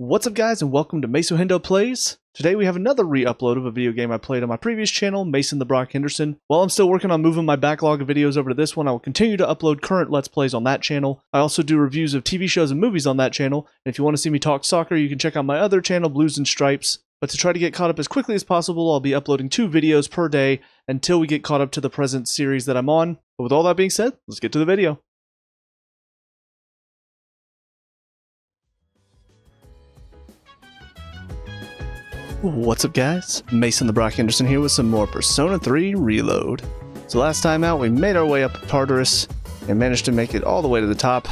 What's up guys, and welcome to Mason Hendo Plays. Today we have another re-upload of a video game I played on my previous channel, Mason the Brock Henderson. While I'm still working on moving my backlog of videos over to this one, I will continue to upload current Let's Plays on that channel. I also do reviews of TV shows and movies on that channel, and if you want to see me talk soccer, you can check out my other channel, Blues and Stripes. But to try to get caught up as quickly as possible, I'll be uploading 2 videos per day until we get caught up to the present series that I'm on. But with all that being said, let's get to the video. What's up guys, Mason the Brock Henderson here with some more Persona 3 Reload. So last time out we made our way up Tartarus and managed to make it all the way to the top,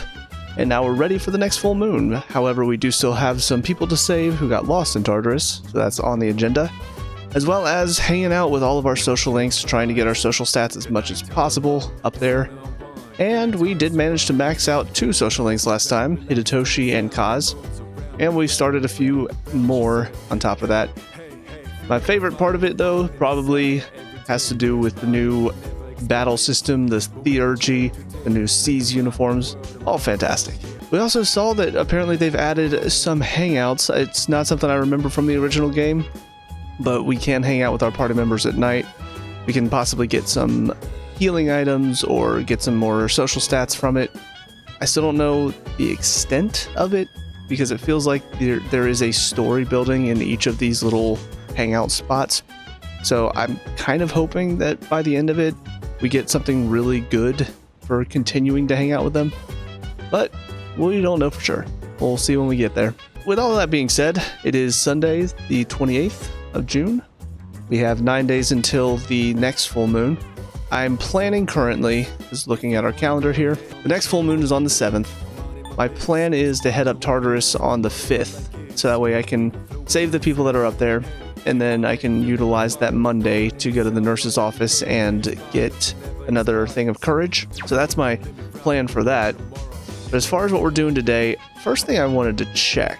and now we're ready for the next full moon. However, we do still have some people to save who got lost in Tartarus, so that's on the agenda, as well as hanging out with all of our social links, trying to get our social stats as much as possible up there. And we did manage to max out 2 social links last time, Hidetoshi and Kaz. And we started a few more on top of that. My favorite part of it, though, probably has to do with the new battle system, the theurgy, the new C's uniforms. All fantastic. We also saw that apparently they've added some hangouts. It's not something I remember from the original game, but we can hang out with our party members at night. We can possibly get some healing items or get some more social stats from it. I still don't know the extent of it, because it feels like there is a story building in each of these little hangout spots. So I'm kind of hoping that by the end of it, we get something really good for continuing to hang out with them. But we don't know for sure. We'll see when we get there. With all that being said, it is Sunday, the 28th of June. We have 9 days until the next full moon. I'm planning currently, just looking at our calendar here, the next full moon is on the 7th. My plan is to head up Tartarus on the 5th, so that way I can save the people that are up there, and then I can utilize that Monday to go to the nurse's office and get another thing of courage. So that's my plan for that. But as far as what we're doing today, first thing I wanted to check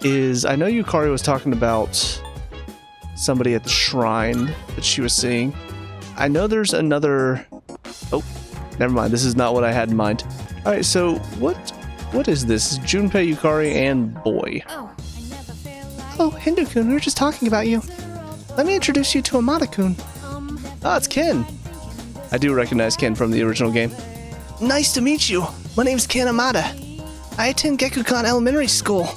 is, I know Yukari was talking about somebody at the shrine that she was seeing. I know there's another... Oh, never mind, this is not what I had in mind. Alright, so what is this? Junpei, Yukari, and Boy. Oh, Hendo-kun, we were just talking about you. Let me introduce you to Amada-kun. Ah, it's Ken. I do recognize Ken from the original game. Nice to meet you. My name's Ken Amada. I attend Gekukan Elementary School.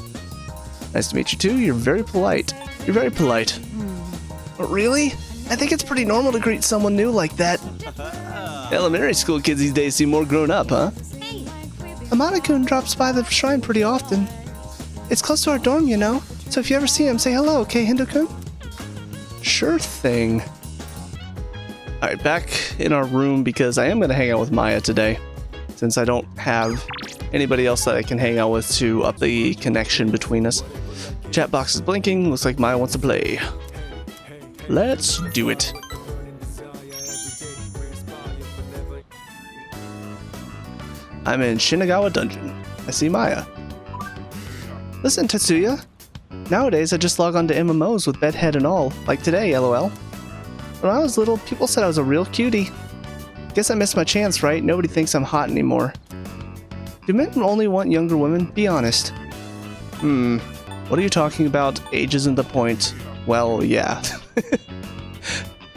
Nice to meet you too. You're very polite. You're very polite. Really? I think it's pretty normal to greet someone new like that. Elementary school kids these days seem more grown up, huh? Amada-kun drops by the shrine pretty often. It's close to our dorm, you know, so if you ever see him, say hello, okay, Hendo-kun? Sure thing. Alright, back in our room, because I am going to hang out with Maya today, since I don't have anybody else that I can hang out with to up the connection between us. Chat box is blinking, looks like Maya wants to play. Let's do it. I'm in Shinagawa Dungeon. I see Maya. Listen, Tetsuya. Nowadays, I just log on to MMOs with bedhead and all, like today, lol. When I was little, people said I was a real cutie. Guess I missed my chance, right? Nobody thinks I'm hot anymore. Do men only want younger women? Be honest. What are you talking about? Age isn't the point. Well, yeah.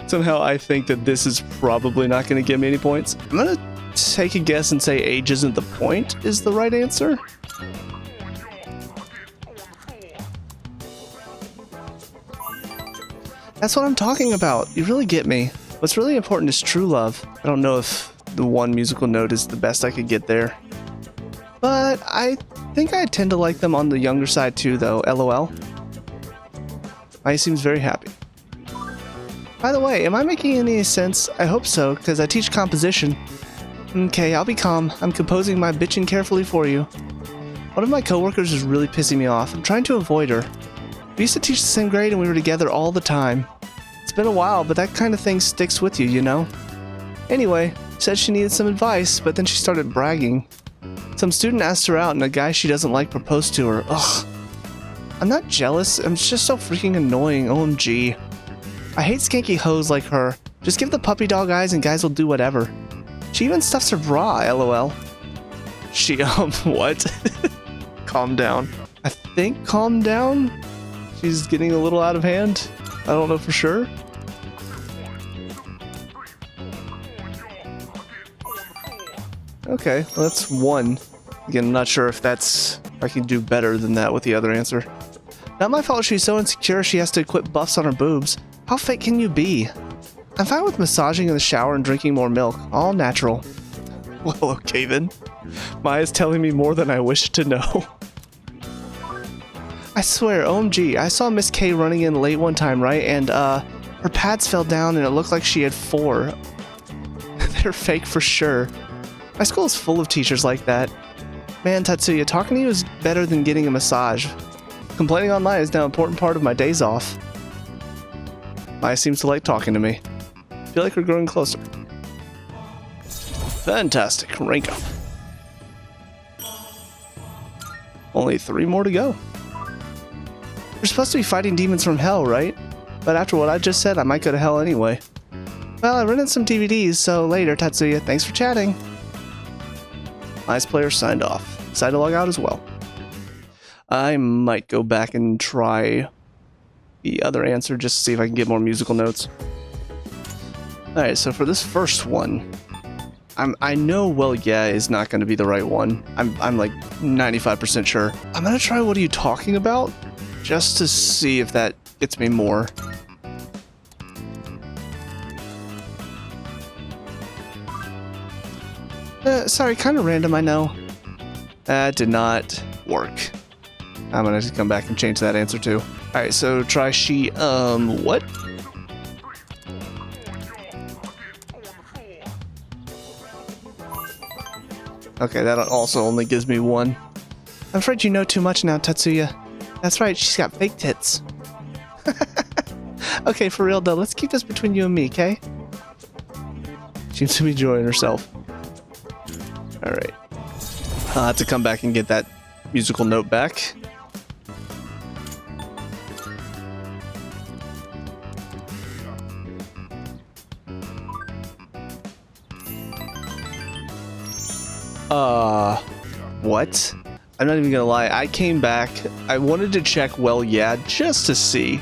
Somehow I think that this is probably not going to give me any points. I'm going to take a guess and say age isn't the point is the right answer. That's what I'm talking about. You really get me. What's really important is true love. I don't know if the one musical note is the best I could get there, but I think I tend to like them on the younger side too, though. LOL. Maya seems very happy. By the way, am I making any sense? I hope so, because I teach composition. Okay, I'll be calm. I'm composing my bitchin' carefully for you. One of my coworkers is really pissing me off. I'm trying to avoid her. We used to teach the same grade and we were together all the time. It's been a while, but that kind of thing sticks with you, you know? Anyway, said she needed some advice, but then she started bragging. Some student asked her out and a guy she doesn't like proposed to her. Ugh. I'm not jealous, I'm just so freaking annoying, OMG. I hate skanky hoes like her. Just give the puppy dog eyes and guys will do whatever. She even stuffs her bra, lol. She, what? Calm down. I think calm down. She's getting a little out of hand. I don't know for sure. Okay, well that's 1. Again, I'm not sure if I can do better than that with the other answer. Not my fault she's so insecure she has to equip buffs on her boobs. How fake can you be? I'm fine with massaging in the shower and drinking more milk. All natural. Well, okay then. Maya's telling me more than I wish to know. I swear, OMG, I saw Miss K running in late one time, right? And, her pads fell down and it looked like she had 4. They're fake for sure. My school is full of teachers like that. Man, Tatsuya, talking to you is better than getting a massage. Complaining online is now an important part of my days off. Maya seems to like talking to me. I feel like we're growing closer. Fantastic. Rank up. Only 3 more to go. We're supposed to be fighting demons from hell, right? But after what I just said, I might go to hell anyway. Well, I rented some DVDs, so later, Tatsuya. Thanks for chatting. Maya's player signed off. Decided to log out as well. I might go back and try the other answer just to see if I can get more musical notes. Alright, so for this first one, I know well yeah is not going to be the right one. I'm like 95% sure. I'm going to try What Are You Talking About? Just to see if that gets me more. Sorry, kind of random, I know. That did not work. I'm gonna come back and change that answer too. Alright, so try she, what? Okay, that also only gives me 1. I'm afraid you know too much now, Tatsuya. That's right, she's got fake tits. Okay, for real though, let's keep this between you and me, okay? Seems to be enjoying herself. Alright. I'll have to come back and get that musical note back. What? I'm not even gonna lie, I came back, I wanted to check well yeah, just to see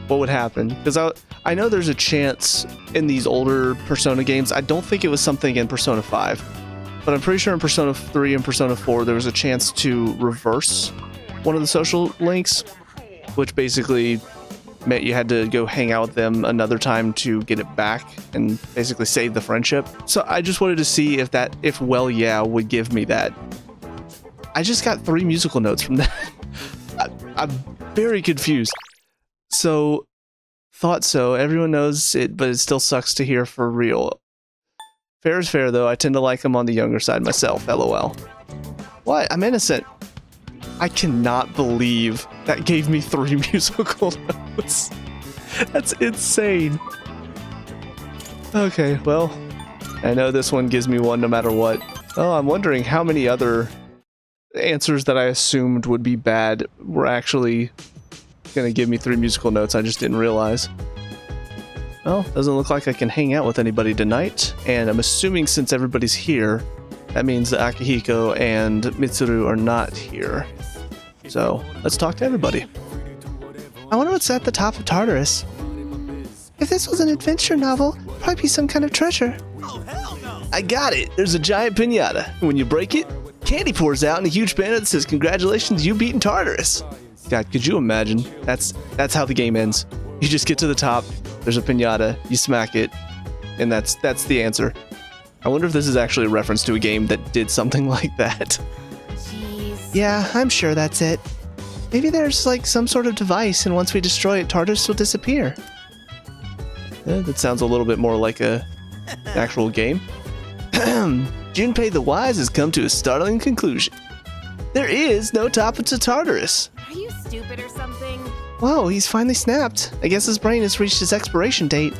what would happen, because I know there's a chance in these older Persona games. I don't think it was something in Persona 5, but I'm pretty sure in Persona 3 and Persona 4 there was a chance to reverse one of the social links, which basically meant you had to go hang out with them another time to get it back and basically save the friendship. So I just wanted to see if well yeah would give me that. I just got 3 musical notes from that. I'm very confused. So thought so. Everyone knows it, but it still sucks to hear for real. Fair is fair though. I tend to like them on the younger side myself. LOL. What? I'm innocent. I cannot believe that gave me 3 musical notes. That's insane. Okay, well, I know this one gives me 1 no matter what. Oh, I'm wondering how many other answers that I assumed would be bad were actually gonna give me 3 musical notes. I just didn't realize. Well, doesn't look like I can hang out with anybody tonight, and I'm assuming since everybody's here, that means that Akihiko and Mitsuru are not here. So, let's talk to everybody. I wonder what's at the top of Tartarus. If this was an adventure novel, it'd probably be some kind of treasure. Oh, hell no! I got it! There's a giant piñata. And when you break it, candy pours out in a huge banner that says, "Congratulations, you beaten Tartarus." God, could you imagine? That's how the game ends. You just get to the top, there's a piñata, you smack it, and that's the answer. I wonder if this is actually a reference to a game that did something like that. Yeah, I'm sure that's it. Maybe there's like some sort of device, and once we destroy it, Tartarus will disappear. That sounds a little bit more like an actual game. Junpei the Wise has come to a startling conclusion. There is no top to Tartarus. Are you stupid or something? Whoa, he's finally snapped. I guess his brain has reached its expiration date.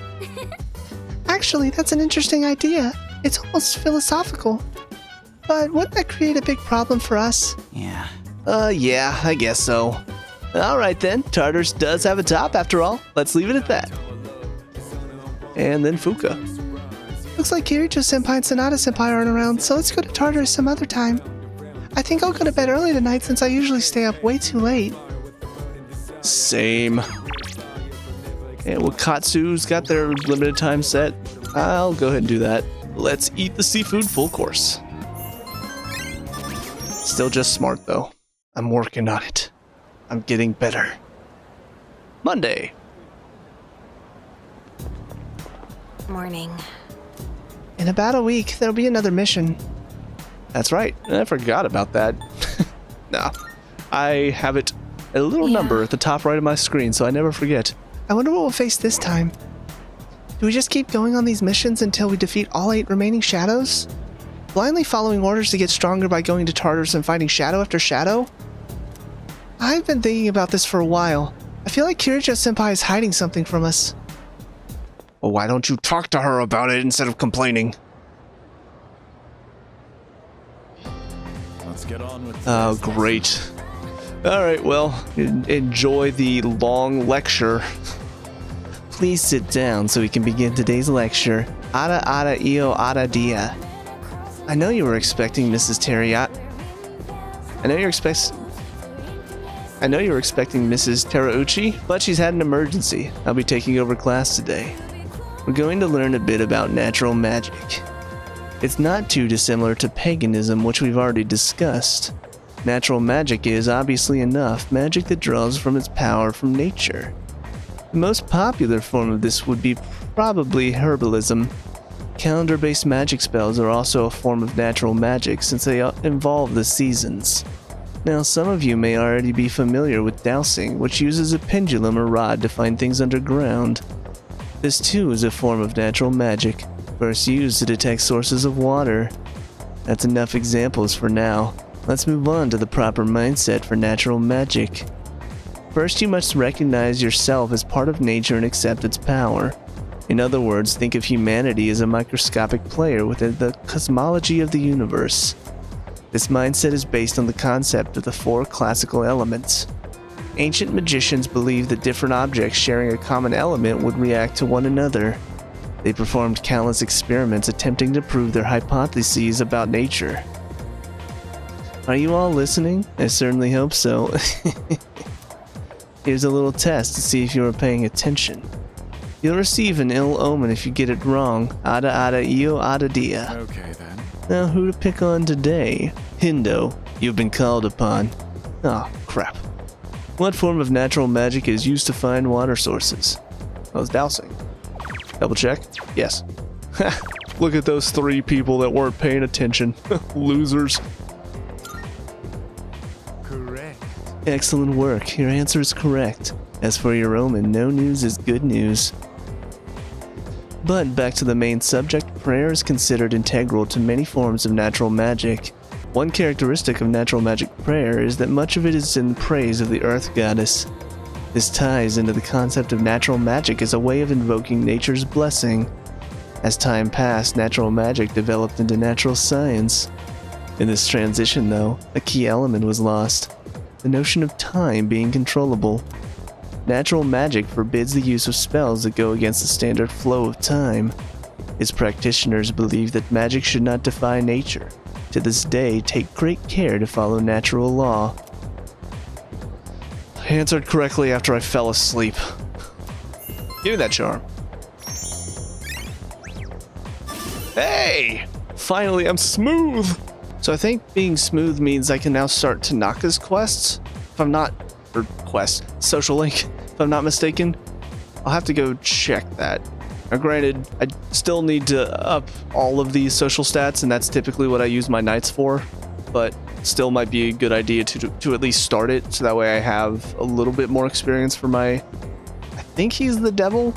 Actually, that's an interesting idea. It's almost philosophical. But wouldn't that create a big problem for us? Yeah. Yeah, I guess so. Alright then, Tartarus does have a top after all. Let's leave it at that. And then Fuka. Looks like Kirito-senpai and Sanada-senpai aren't around, so let's go to Tartarus some other time. I think I'll go to bed early tonight since I usually stay up way too late. Same. And Wakatsu's got their limited time set. I'll go ahead and do that. Let's eat the seafood full course. Still just smart though. I'm working on it. I'm getting better. Monday. Morning. In about a week, there'll be another mission. That's right. I forgot about that. Nah. I have it a little number at the top right of my screen, so I never forget. I wonder what we'll face this time. Do we just keep going on these missions until we defeat all 8 remaining shadows? Blindly following orders to get stronger by going to Tartarus and fighting shadow after shadow? I've been thinking about this for a while. I feel like Kirijo-senpai is hiding something from us. Well, why don't you talk to her about it instead of complaining? Let's get on with this. Oh, great. Alright, well, enjoy the long lecture. Please sit down so we can begin today's lecture. Ada ada io ada dia. I know you were expecting Mrs. Terriot. I know you're expecting Mrs. Terauchi, but she's had an emergency. I'll be taking over class today. We're going to learn a bit about natural magic. It's not too dissimilar to paganism, which we've already discussed. Natural magic is, obviously enough, magic that draws from its power from nature. The most popular form of this would be probably herbalism. Calendar-based magic spells are also a form of natural magic since they involve the seasons. Now, some of you may already be familiar with dowsing, which uses a pendulum or rod to find things underground. This too is a form of natural magic, first used to detect sources of water. That's enough examples for now. Let's move on to the proper mindset for natural magic. First, you must recognize yourself as part of nature and accept its power. In other words, think of humanity as a microscopic player within the cosmology of the universe. This mindset is based on the concept of the 4 classical elements. Ancient magicians believed that different objects sharing a common element would react to one another. They performed countless experiments attempting to prove their hypotheses about nature. Are you all listening? I certainly hope so. Here's a little test to see if you are paying attention. You'll receive an ill omen if you get it wrong. Ada ada io ada dia. Okay then. Now who to pick on today? Hindo, you've been called upon. Oh, crap. What form of natural magic is used to find water sources? Oh, it's dowsing. Double check. Yes. Look at those 3 people that weren't paying attention. Losers. Correct. Excellent work. Your answer is correct. As for your omen, no news is good news. But back to the main subject, prayer is considered integral to many forms of natural magic. One characteristic of natural magic prayer is that much of it is in praise of the earth goddess. This ties into the concept of natural magic as a way of invoking nature's blessing. As time passed, natural magic developed into natural science. In this transition, though, a key element was lost: the notion of time being controllable. Natural magic forbids the use of spells that go against the standard flow of time. Its practitioners believe that magic should not defy nature. To this day, take great care to follow natural law. I answered correctly after I fell asleep. Give me that charm. Hey! Finally, I'm smooth! So I think being smooth means I can now start Tanaka's quests. If I'm not... or quest. Social link. If I'm not mistaken. I'll have to go check that. Now granted, I still need to up all of these social stats, and that's typically what I use my knights for. But still might be a good idea to at least start it, so that way I have a little bit more experience for my... I think he's the devil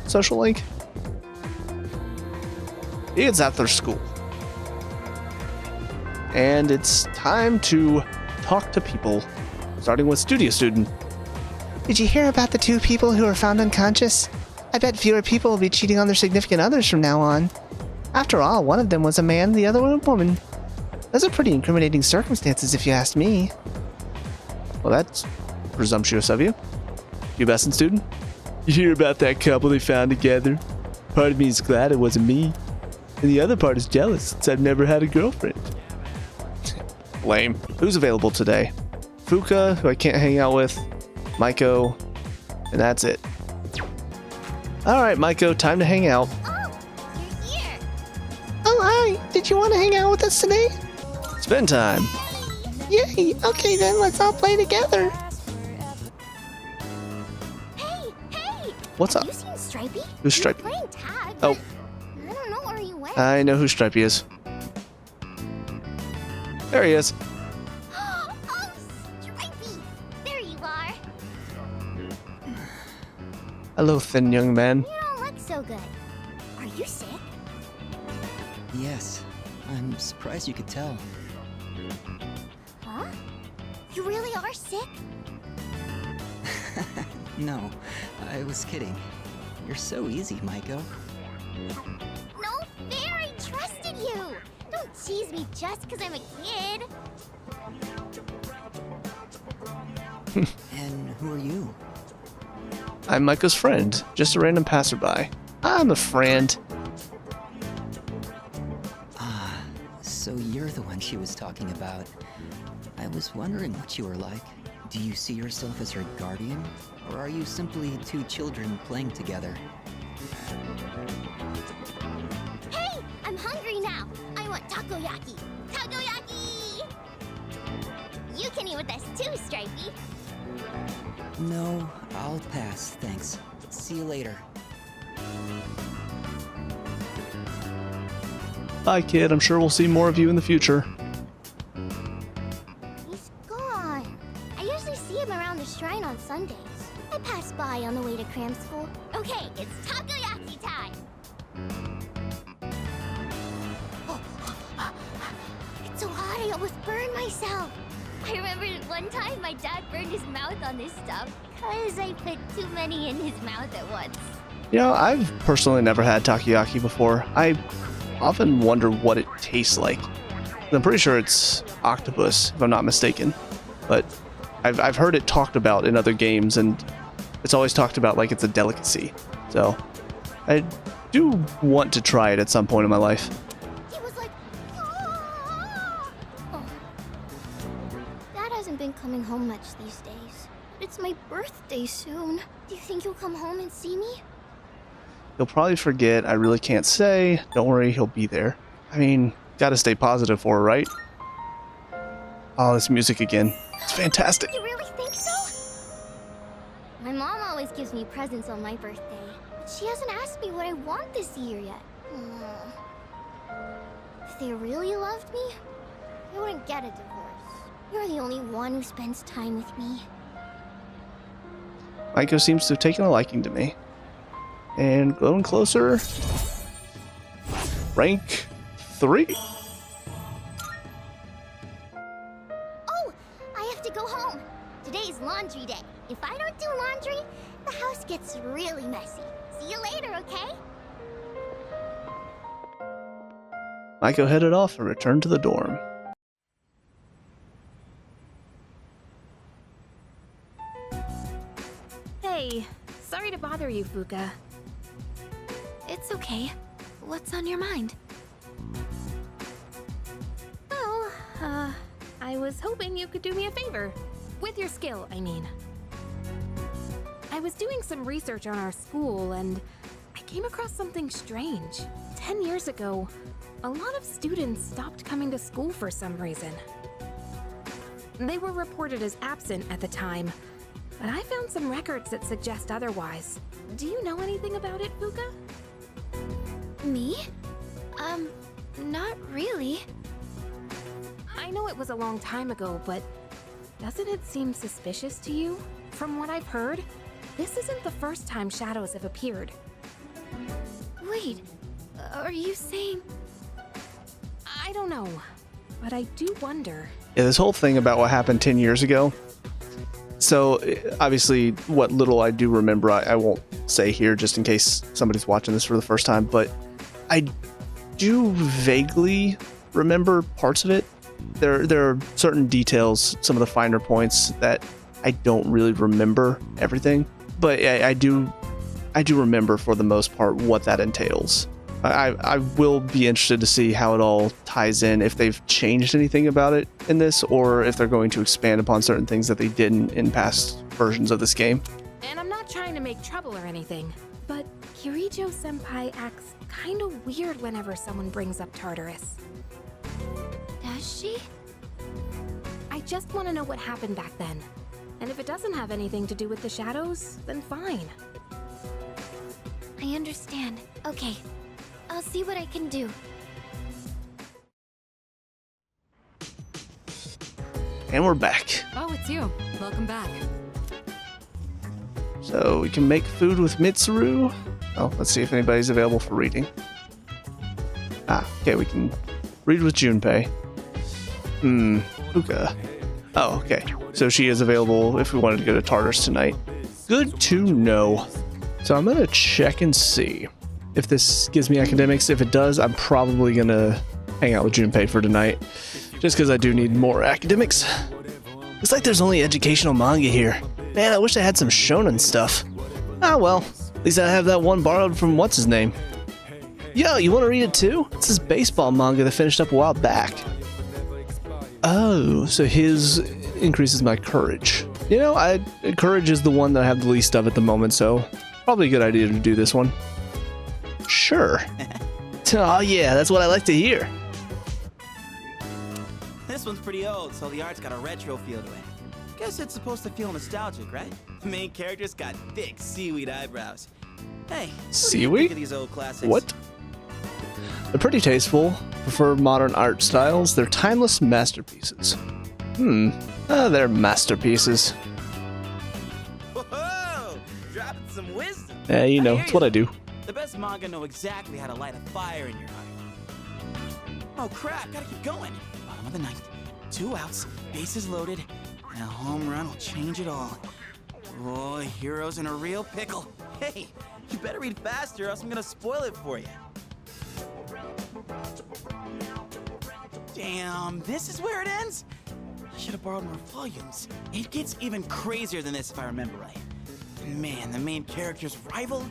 social link. It's at their school. And it's time to talk to people, starting with studio student. Did you hear about the 2 people who were found unconscious? I bet fewer people will be cheating on their significant others from now on. After all, one of them was a man, the other one a woman. Those are pretty incriminating circumstances if you ask me. Well, that's presumptuous of you. You Besson student? You hear about that couple they found together? Part of me is glad it wasn't me. And the other part is jealous since I've never had a girlfriend. Lame. Who's available today? Fuka, who I can't hang out with, Maiko, and that's it. Alright, Maiko, time to hang out. Oh, you're here. Oh, hi. Did you want to hang out with us today? Spend time. Yay. Okay, then let's all play together. Hey! What's up? You seen Stripey? Who's Stripey? He's playing tag. Oh. but I don't know where he went. I know who Stripey is. There he is. Oh, Stripey! There you are. Hello, thin young man. You don't look so good. Are you sick? Yes, I'm surprised you could tell. Huh? You really are sick? No, I was kidding. You're so easy, Maiko. No fair! I trusted you! Don't tease me just because I'm a kid. And who are you? I'm Maiko's friend, just a random passerby. I'm a friend. Ah, so you're the one she was talking about. I was wondering what you were like. Do you see yourself as her guardian? Or are you simply two children playing together? Hey! I'm hungry now! I want takoyaki! Takoyaki! You can eat with us too, Stripey! No, I'll pass, thanks. See you later. Bye, kid. I'm sure we'll see more of you in the future. He's gone. I usually see him around the shrine on Sundays. I pass by on the way to cram school. Okay, it's takoyaki time! It's so hot I almost burned myself. I remember one time my dad burned his mouth on this stuff because I put too many in his mouth at once. You know, I've personally never had takoyaki before. I often wonder what it tastes like. I'm pretty sure it's octopus, if I'm not mistaken. But I've heard it talked about in other games, and it's always talked about like it's a delicacy. So I do want to try it at some point in my life. He was like, "Ah!" Oh. Dad hasn't been coming home much these days. It's my birthday soon. Do you think he'll come home and see me? He'll probably forget. I really can't say. Don't worry, he'll be there. I mean, gotta stay positive for her, right? Oh, this music again. It's fantastic. You really think so? My mom always gives me presents on my birthday, but she hasn't asked me what I want this year yet. If they really loved me, they wouldn't get a divorce. You're the only one who spends time with me. Maiko seems to have taken a liking to me. And going closer. Rank 3. Oh, I have to go home. Today's laundry day. If I don't do laundry, the house gets really messy. See you later, okay? Maiko headed off and returned to the dorm. Hey, sorry to bother you, Fuka. It's okay. What's on your mind? Well, I was hoping you could do me a favor. With your skill, I mean. I was doing some research on our school, and I came across something strange. 10 years ago, a lot of students stopped coming to school for some reason. They were reported as absent at the time, but I found some records that suggest otherwise. Do you know anything about it, Fuka? Me? Not really. I know it was a long time ago, but doesn't it seem suspicious to you? From what I've heard, this isn't the first time shadows have appeared. Wait, are you saying... I don't know, but I do wonder. Yeah, this whole thing about what happened 10 years ago. So, obviously, what little I do remember, I won't say here just in case somebody's watching this for the first time, but I do vaguely remember parts of it. There are certain details, some of the finer points that I don't really remember everything, but I do remember for the most part what that entails. I will be interested to see how it all ties in, if they've changed anything about it in this, or if they're going to expand upon certain things that they didn't in past versions of this game. And I'm not trying to make trouble or anything, but Kirijo-senpai acts kind of weird whenever someone brings up Tartarus. Does she? I just want to know what happened back then. And if it doesn't have anything to do with the shadows, then fine. I understand. Okay, I'll see what I can do. And we're back. Oh, it's you. Welcome back. So we can make food with Mitsuru. Oh, let's see if anybody's available for reading. Ah, okay, we can read with Junpei. Uka. Oh, okay. So she is available if we wanted to go to Tartarus tonight. Good to know. So I'm gonna check and see if this gives me academics. If it does, I'm probably gonna hang out with Junpei for tonight, just because I do need more academics. Looks like there's only educational manga here. Man, I wish I had some shonen stuff. Ah well, at least I have that one borrowed from what's his name. Yo, you want to read it too? It's this baseball manga that finished up a while back. Oh, so his increases my courage. You know, courage is the one that I have the least of at the moment, so probably a good idea to do this one. Sure. Oh yeah, that's what I like to hear. This one's pretty old, so the art's got a retro feel to it. Guess it's supposed to feel nostalgic, right? The main character's got thick seaweed eyebrows. Hey, what do you Seaweed? think of these old classics? What? They're pretty tasteful, prefer modern art styles, they're timeless masterpieces. They're masterpieces. Whoa! Dropping some wisdom. You know, hear it's what I do. The best manga know exactly how to light a fire in your heart. Oh crap, gotta keep going. Bottom of the ninth, 2 outs, bases loaded, and a home run will change it all. Boy, hero's in a real pickle. Hey, you better read faster or else I'm gonna spoil it for you. Damn, this is where it ends? I should have borrowed more volumes. It gets even crazier than this if I remember right. Man, the main character's rival?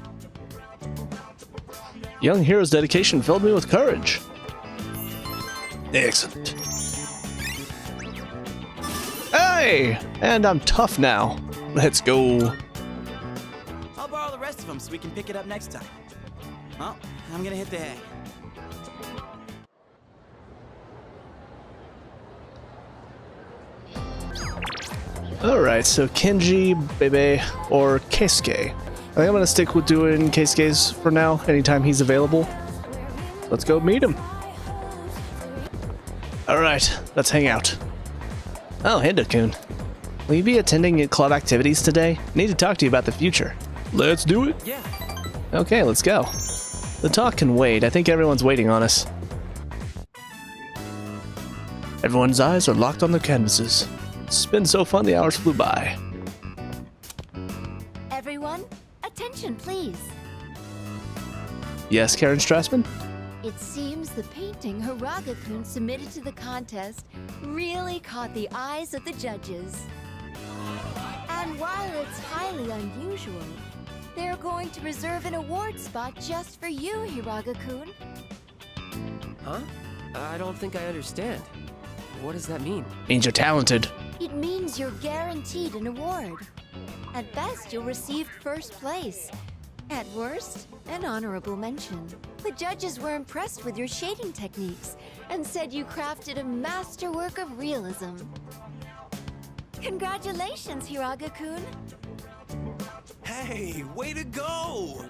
Young hero's dedication filled me with courage. Excellent. Hey! And I'm tough now. Let's go. I'll borrow the rest of them so we can pick it up next time. Well, I'm gonna hit the hay. Alright, so Kenji, Bebe, or Keisuke. I think I'm gonna stick with doing Keisuke's for now, anytime he's available. Let's go meet him. Alright, let's hang out. Oh, Hendo-kun. Will you be attending club activities today? Need to talk to you about the future. Let's do it. Yeah. Okay, let's go. The talk can wait. I think everyone's waiting on us. Everyone's eyes are locked on their canvases. It's been so fun, the hours flew by. Everyone, attention please. Yes, Karen Strassman? It seems the painting Hiraga-kun submitted to the contest really caught the eyes of the judges. And while it's highly unusual, they're going to reserve an award spot just for you, Hiraga-kun. Huh? I don't think I understand. What does that mean? Means you're talented. It means you're guaranteed an award. At best, you'll receive first place. At worst, an honorable mention. The judges were impressed with your shading techniques and said you crafted a masterwork of realism. Congratulations, Hiraga-kun. Hey, way to go!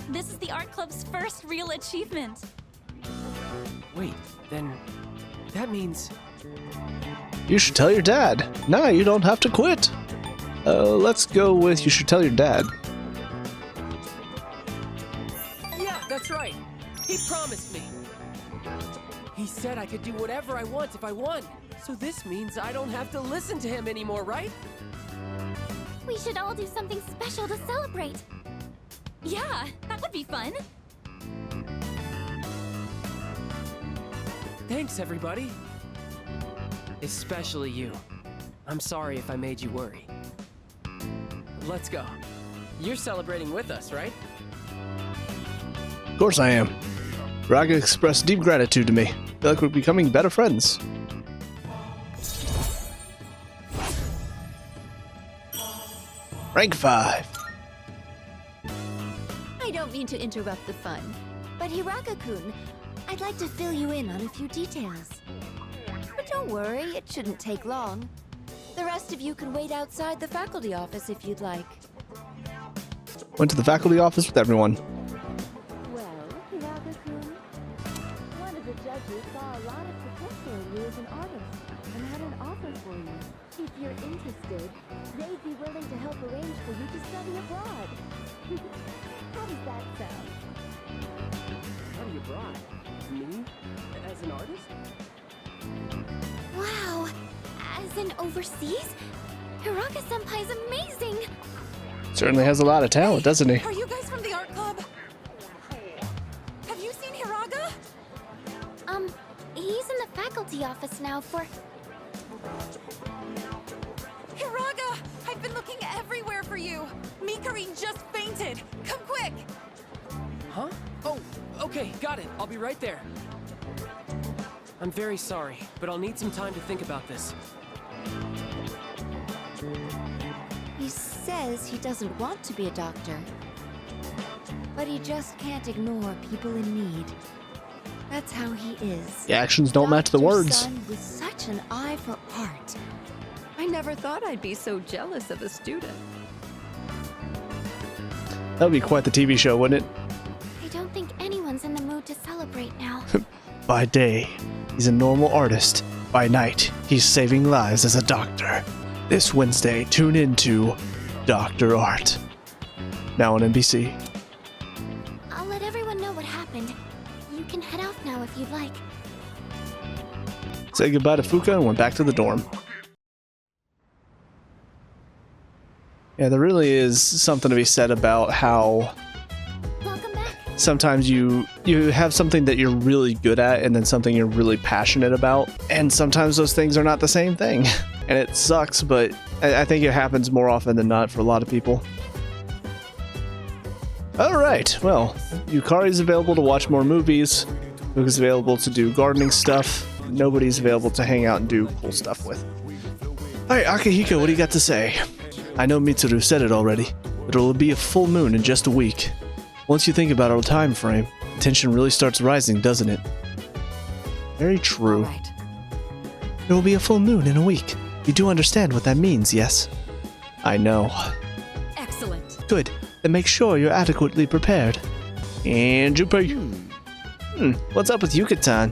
This is the art club's first real achievement. Wait, then that means You should tell your dad. Nah, you don't have to quit. Let's go with you should tell your dad. yeah, that's right. He promised me. He said I could do whatever I want if I won. So this means I don't have to listen to him anymore, right? We should all do something special to celebrate. Yeah, that would be fun. Thanks, everybody. Especially you. I'm sorry if I made you worry. Let's go. You're celebrating with us, right? Of course I am. Raga expressed deep gratitude to me. I feel like we're becoming better friends. Rank 5. I don't mean to interrupt the fun, but Hiraga-kun, I'd like to fill you in on a few details. But don't worry, it shouldn't take long. The rest of you can wait outside the faculty office if you'd like. Went to the faculty office with everyone. Well, Hiraga-kun, one of the judges saw a lot of potential in you as an artist and had an offer for you. If you're interested, they'd be willing to help arrange for you to study abroad. How does that sound? Study abroad? Me? As an artist? Wow! As in overseas? Hiraga-senpai's amazing! Certainly has a lot of talent, doesn't he? Are you guys from the art club? Have you seen Hiraga? He's in the faculty office now for... Hiraga! I've been looking everywhere for you! Mikari just fainted! Come quick! Huh? Oh, okay, got it. I'll be right there. I'm very sorry, but I'll need some time to think about this. He says he doesn't want to be a doctor, but he just can't ignore people in need. That's how he is. The actions don't match the Dr. words. Sun with such an eye for art. I never thought I'd be so jealous of a student. That would be quite the TV show, wouldn't it? I don't think anyone's in the mood to celebrate now. By day, he's a normal artist. By night, he's saving lives as a doctor. This Wednesday, tune into Dr. Art. Now on NBC. I'll let everyone know what happened. You can head out now if you'd like. Said goodbye to Fuka and went back to the dorm. Yeah, there really is something to be said about how Welcome back. sometimes you have something that you're really good at and then something you're really passionate about, and sometimes those things are not the same thing. And it sucks, but I think it happens more often than not for a lot of people. Alright, well, Yukari's available to watch more movies. Luke's available to do gardening stuff. Nobody's available to hang out and do cool stuff with. Alright, Akihiko, what do you got to say? I know Mitsuru said it already, but it will be a full moon in just a week. Once you think about our time frame, the tension really starts rising, doesn't it? Very true. All right. There will be a full moon in a week. You do understand what that means, yes? I know. Excellent. Good. Then make sure you're adequately prepared. And Junpei. What's up with Yuka-tan?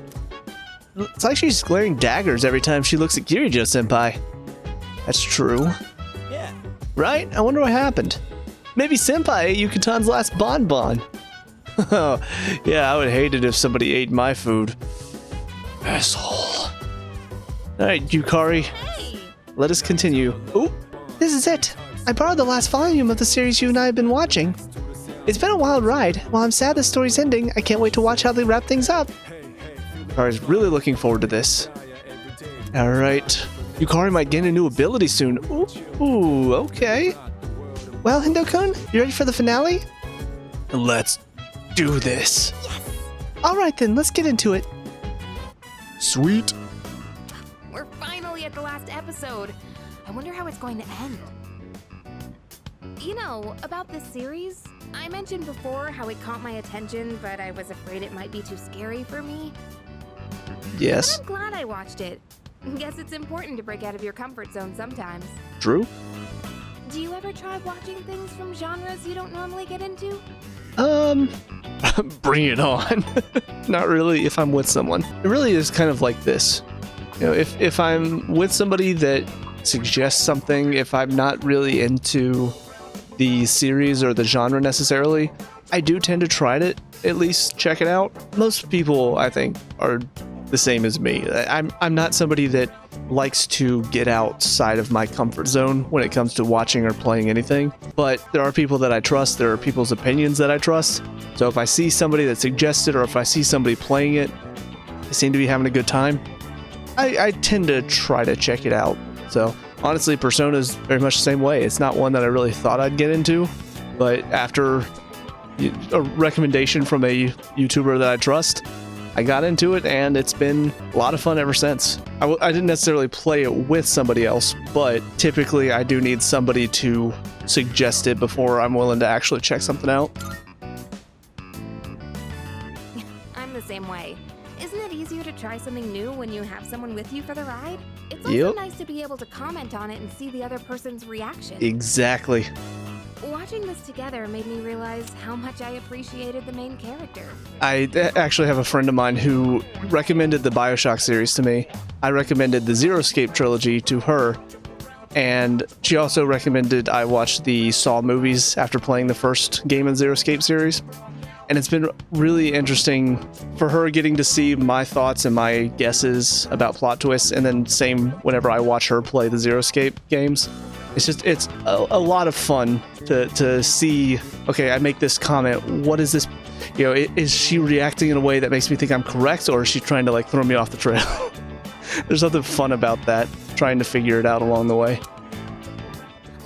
It's like she's glaring daggers every time she looks at Kirijo-senpai. That's true. Yeah. Right? I wonder what happened. Maybe Senpai ate Yuka-tan's last bonbon. Oh, yeah, I would hate it if somebody ate my food. Asshole. Alright, Yukari. Hey! Let us continue. Oh, This is it. I borrowed the last volume of the series you and I have been watching. It's been a wild ride. While I'm sad the story's ending, I can't wait to watch how they wrap things up. Yukari's really looking forward to this. Alright. Yukari might gain a new ability soon. Ooh, okay. Well, Hendo-kun, you ready for the finale? Let's do this. Alright then, let's get into it. Sweet. We're finally at the last episode. I wonder how it's going to end. You know, about this series, I mentioned before how it caught my attention, but I was afraid it might be too scary for me. Yes. I'm glad I watched it. Guess it's important to break out of your comfort zone sometimes. True. Do you ever try watching things from genres you don't normally get into? Bring it on. Not really if I'm with someone. It really is kind of like this. You know, if I'm with somebody that suggests something, if I'm not really into the series or the genre necessarily, I do tend to try to at least check it out. Most people, I think, are the same as me. I'm not somebody that likes to get outside of my comfort zone when it comes to watching or playing anything, but there are people that I trust, there are people's opinions that I trust. So if I see somebody that suggests it, or if I see somebody playing it, they seem to be having a good time, I tend to try to check it out. So honestly, Persona is very much the same way. It's not one that I really thought I'd get into, but after a recommendation from a YouTuber that I trust. I got into it, and it's been a lot of fun ever since. I didn't necessarily play it with somebody else, but typically I do need somebody to suggest it before I'm willing to actually check something out. I'm the same way. Isn't it easier to try something new when you have someone with you for the ride? It's also Yep. nice to be able to comment on it and see the other person's reaction. Exactly. Watching this together made me realize how much I appreciated the main character. I actually have a friend of mine who recommended the BioShock series to me. I recommended the Zero Escape trilogy to her, and she also recommended I watch the Saw movies after playing the first game in the Zero Escape series. And it's been really interesting for her getting to see my thoughts and my guesses about plot twists, and then same whenever I watch her play the Zero Escape games. It's a lot of fun to see, okay, I make this comment, what is this, is she reacting in a way that makes me think I'm correct, or is she trying to like throw me off the trail? There's something fun about that, trying to figure it out along the way.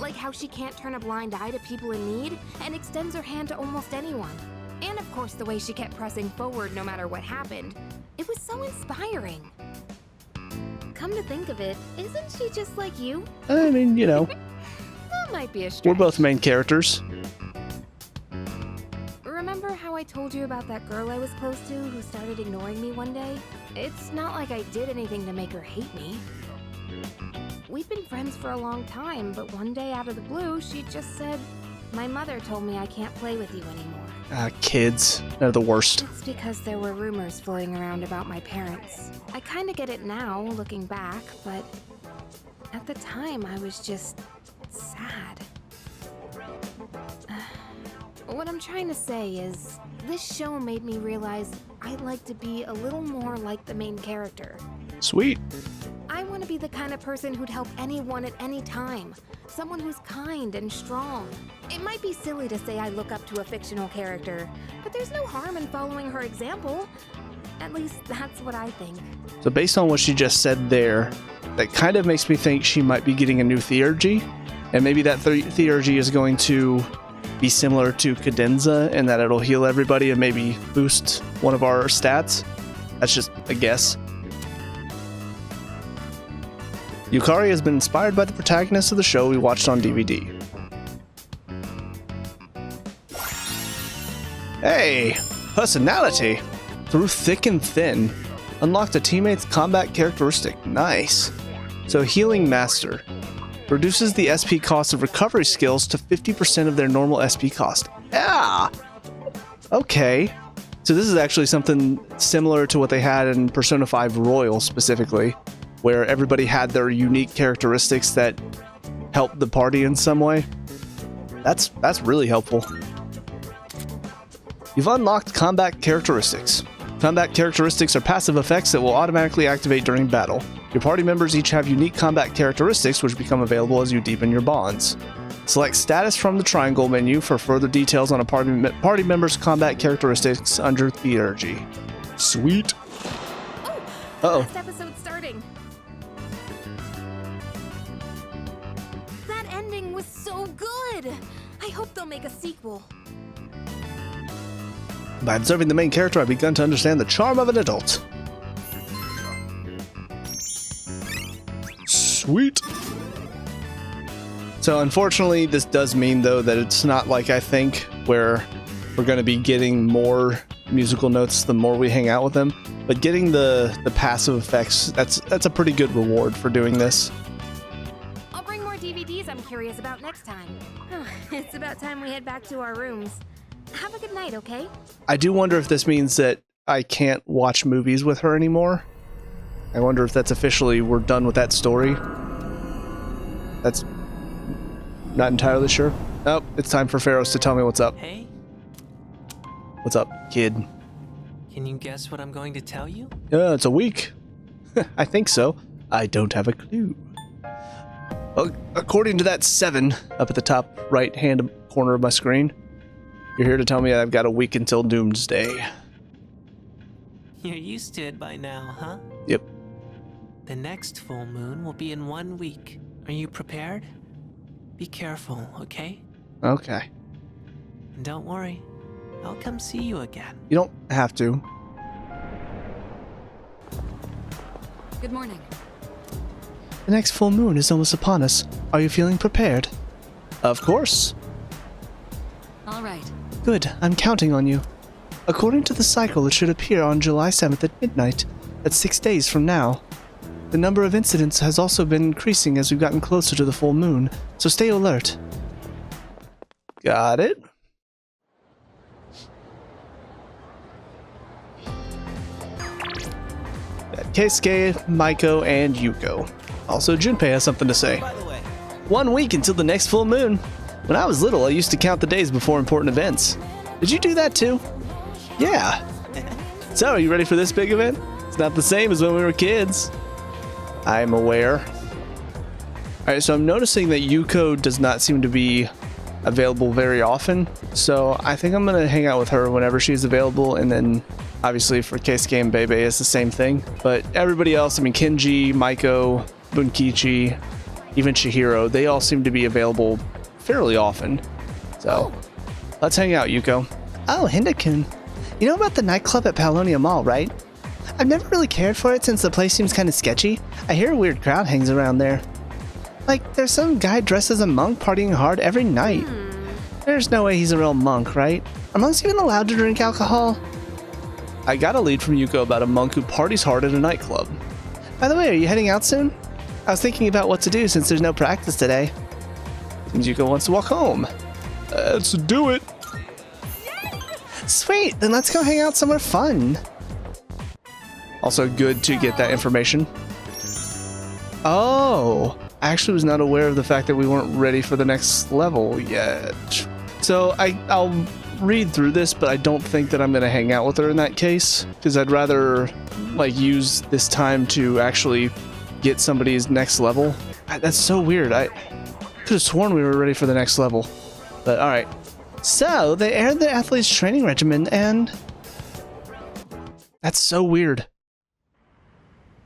Like how she can't turn a blind eye to people in need and extends her hand to almost anyone. And of course the way she kept pressing forward no matter what happened. It was so inspiring. Come to think of it, isn't she just like you? I mean, That might be a stretch. we're both main characters. Remember how I told you about that girl I was close to who started ignoring me one day? It's not like I did anything to make her hate me. We'd been friends for a long time, but one day out of the blue, she just said, "My mother told me I can't play with you anymore." Kids, they're the worst. It's because there were rumors floating around about my parents. I kinda get it now, looking back, but at the time I was just sad. What I'm trying to say is, this show made me realize I'd like to be a little more like the main character. Sweet. I want to be the kind of person who'd help anyone at any time. Someone who's kind and strong. It might be silly to say I look up to a fictional character, but there's no harm in following her example. At least that's what I think. So based on what she just said there, that kind of makes me think she might be getting a new theurgy, and maybe that theurgy is going to be similar to Cadenza in that it'll heal everybody and maybe boost one of our stats. That's just a guess. Yukari has been inspired by the protagonist of the show we watched on DVD. Hey, personality! Through thick and thin. Unlocked a teammate's combat characteristic. Nice. So Healing Master. Reduces the SP cost of recovery skills to 50% of their normal SP cost. Yeah! Okay. So this is actually something similar to what they had in Persona 5 Royal specifically, where everybody had their unique characteristics that helped the party in some way. That's really helpful. You've unlocked combat characteristics. Combat characteristics are passive effects that will automatically activate during battle. Your party members each have unique combat characteristics which become available as you deepen your bonds. Select status from the triangle menu for further details on a party member's combat characteristics under Theurgy. Sweet. Uh-oh. Last episode starting. That ending was so good. I hope they'll make a sequel. By observing the main character, I've begun to understand the charm of an adult. Sweet. So unfortunately, this does mean, though, that it's not like I think, where we're going to be getting more musical notes the more we hang out with them. But getting the passive effects, that's a pretty good reward for doing this. I'll bring more DVDs I'm curious about next time. It's about time we head back to our rooms. Have a good night, okay? I do wonder if this means that I can't watch movies with her anymore. I wonder if that's officially, we're done with that story. That's not entirely sure. Oh, it's time for Pharaohs to tell me what's up. Hey, What's up, kid? can you guess what I'm going to tell you? It's a week. I think so. I don't have a clue. Well, according to that 7 up at the top right-hand corner of my screen, you're here to tell me I've got a week until Doomsday. You're used to it by now, huh? Yep. The next full moon will be in 1 week. Are you prepared? Be careful, okay? Okay. And don't worry, I'll come see you again. You don't have to. Good morning. The next full moon is almost upon us. Are you feeling prepared? Of course. All right. Good, I'm counting on you. According to the cycle, it should appear on July 7th at midnight. That's 6 days from now. The number of incidents has also been increasing as we've gotten closer to the full moon, so stay alert. Got it. Keisuke, Maiko, and Yuko. Also, Junpei has something to say. By the way, 1 week until the next full moon. When I was little, I used to count the days before important events. Did you do that too? Yeah. So, are you ready for this big event? It's not the same as when we were kids. I'm aware. Alright, so I'm noticing that Yuko does not seem to be available very often. So I think I'm going to hang out with her whenever she's available. And then obviously for Keisuke and Bebe, it's the same thing. But everybody else, I mean, Kenji, Maiko, Bunkichi, even Chihiro, they all seem to be available fairly often. So let's hang out, Yuko. Oh, Hinda-kun. You know about the nightclub at Paolonia Mall, right? I've never really cared for it since the place seems kind of sketchy. I hear a weird crowd hangs around there. Like, there's some guy dressed as a monk partying hard every night. There's no way he's a real monk, right? Are monks even allowed to drink alcohol? I got a lead from Yuko about a monk who parties hard at a nightclub. By the way, are you heading out soon? I was thinking about what to do since there's no practice today. Seems Yuko wants to walk home. Let's do it. Sweet, then let's go hang out somewhere fun. Also good to get that information. Oh, I actually was not aware of the fact that we weren't ready for the next level yet. So I'll read through this, but I don't think that I'm going to hang out with her in that case, because I'd rather like use this time to actually get somebody's next level. That's so weird. I could have sworn we were ready for the next level, but all right. So, they aired the athlete's training regimen and... That's so weird.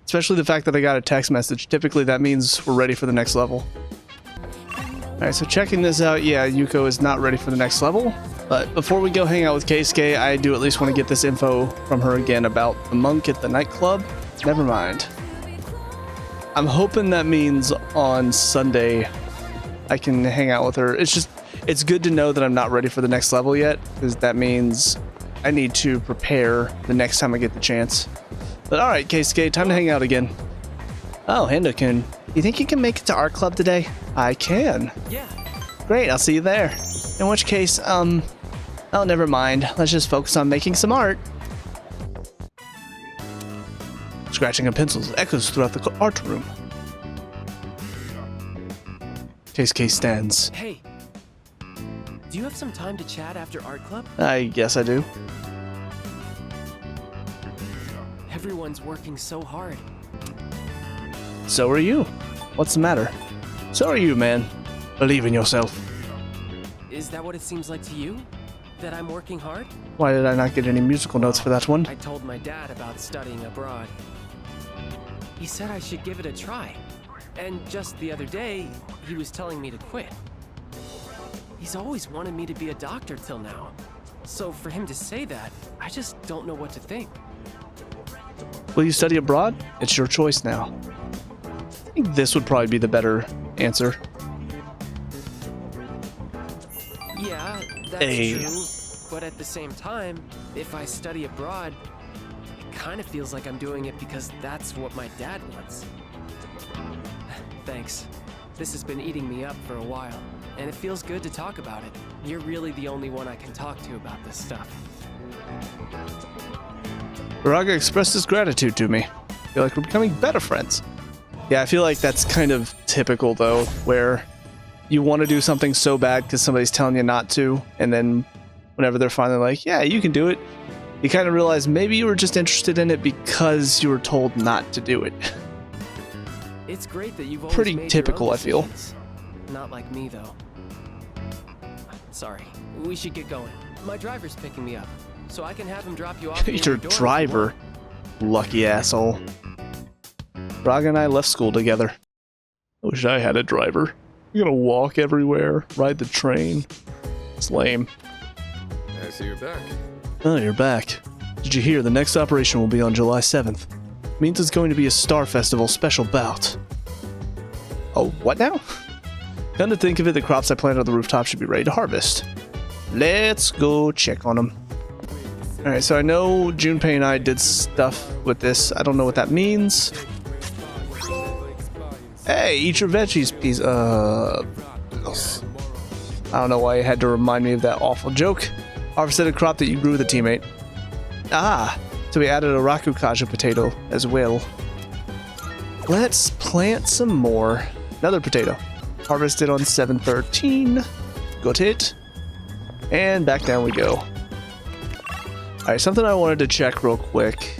Especially the fact that I got a text message. Typically that means we're ready for the next level. Alright, so checking this out, yeah, Yuko is not ready for the next level. But before we go hang out with Keisuke, I do at least want to get this info from her again about the monk at the nightclub. Never mind. I'm hoping that means on Sunday I can hang out with her. It's good to know that I'm not ready for the next level yet, because that means I need to prepare the next time I get the chance. But alright, Keisuke, time to hang out again. Oh, Hinda-kun, you think you can make it to art club today? I can. Yeah. Great, I'll see you there. In which case, oh, never mind. Let's just focus on making some art. Scratching of pencils echoes throughout the art room. Keisuke stands. Hey. Do you have some time to chat after art club? I guess I do. Everyone's working so hard. So are you. What's the matter? So are you, man. Believe in yourself. Is that what it seems like to you? That I'm working hard? Why did I not get any musical notes for that one? I told my dad about studying abroad. He said I should give it a try. And just the other day, he was telling me to quit. He's always wanted me to be a doctor till now. So for him to say that, I just don't know what to think. Will you study abroad? It's your choice now. I think this would probably be the better answer. Yeah, that's Hey. true. But at the same time, if I study abroad, it kind of feels like I'm doing it because that's what my dad wants. Thanks. This has been eating me up for a while, and it feels good to talk about it. You're really the only one I can talk to about this stuff. Uraga expressed his gratitude to me. I feel like we're becoming better friends. Yeah, I feel like that's kind of typical, though, where you want to do something so bad because somebody's telling you not to, and then whenever they're finally like, yeah, you can do it, you kind of realize maybe you were just interested in it because you were told not to do it. It's great that you've always Pretty made typical, your own I feel. decisions. Not like me, though. Sorry, we should get going. My driver's picking me up, so I can have him drop you off. near Your door if you driver. want. Lucky asshole. Braga and I left school together. I wish I had a driver. I'm gonna walk everywhere, ride the train. It's lame. I see you're back. Oh, you're back. Did you hear the next operation will be on July 7th? Means it's going to be a Star Festival special bout. Oh, what now? Come to think of it, the crops I planted on the rooftop should be ready to harvest. Let's go check on them. Alright, so I know Junpei and I did stuff with this. I don't know what that means. Hey, eat your veggies, please. I don't know why you had to remind me of that awful joke. Harvested a crop that you grew with a teammate. Ah, so we added a Rakukaju potato as well. Let's plant some more. Another potato. Harvested on 7/13. Got it. And back down we go. Alright, something I wanted to check real quick.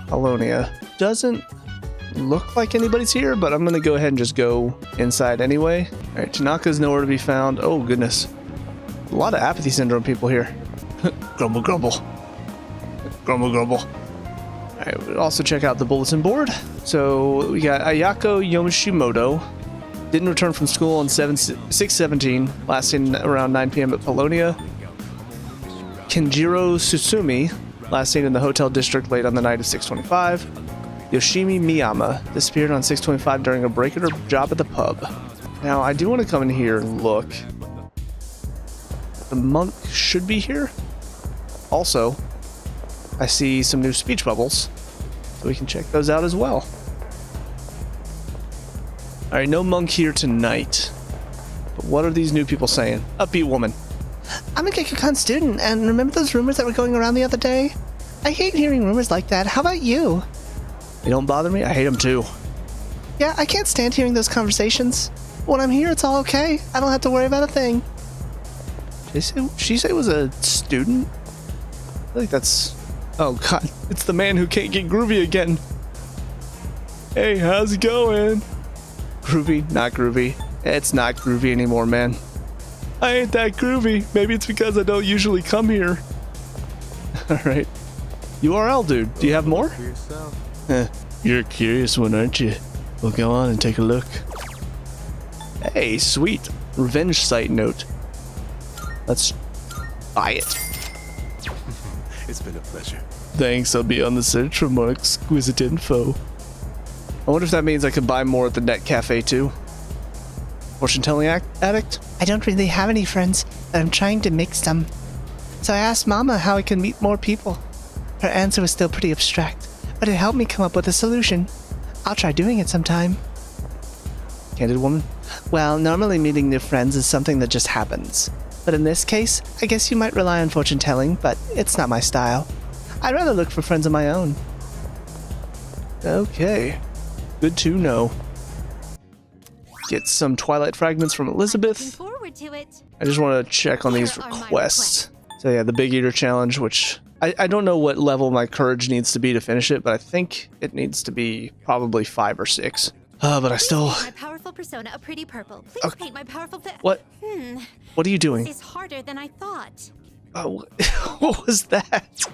Polonia. Doesn't look like anybody's here, but I'm gonna go ahead and just go inside anyway. Alright, Tanaka's nowhere to be found. Oh goodness. A lot of apathy syndrome people here. Grumble, grumble. Grumble, grumble. Alright, we'll also check out the bulletin board. So we got Ayako Yoshimoto. Didn't return from school on 6/17, lasting around 9 p.m. at Polonia. Kenjiro Susumi, last seen in the hotel district late on the night of 6/25. Yoshimi Miyama disappeared on 6/25 during a break at her job at the pub. Now, I do want to come in here and look. The monk should be here. Also, I see some new speech bubbles, so we can check those out as well. Alright, no monk here tonight. But what are these new people saying? Upbeat woman. I'm a Gekukon student, and remember those rumors that were going around the other day? I hate hearing rumors like that. How about you? They don't bother me. I hate them too. Yeah, I can't stand hearing those conversations. When I'm here, it's all okay. I don't have to worry about a thing. She say was a student? I feel like that's... Oh god, it's the man who can't get groovy again. Hey, how's it going? Groovy, not groovy. It's not groovy anymore, man. I ain't that groovy. Maybe it's because I don't usually come here. Alright. URL, dude. Do you have more? You're a curious one, aren't you? We'll go on and take a look. Hey, sweet. Revenge site note. Let's buy it. It's been a pleasure. Thanks, I'll be on the search for more exquisite info. I wonder if that means I could buy more at the net cafe too. Fortune-telling addict? I don't really have any friends, but I'm trying to make some. So I asked Mama how I could meet more people. Her answer was still pretty abstract, but it helped me come up with a solution. I'll try doing it sometime. Candid woman? Well, normally meeting new friends is something that just happens. But in this case, I guess you might rely on fortune-telling, but it's not my style. I'd rather look for friends of my own. Okay. Good to know. Get some Twilight fragments from Elizabeth. Forward to it. I just want to check on these requests. So yeah, the Big Eater Challenge, which I don't know what level my courage needs to be to finish it, but I think it needs to be probably 5 or 6. But I still... My powerful persona a pretty purple. Please paint my powerful... What? What are you doing? This is harder than I thought. Oh, what was that?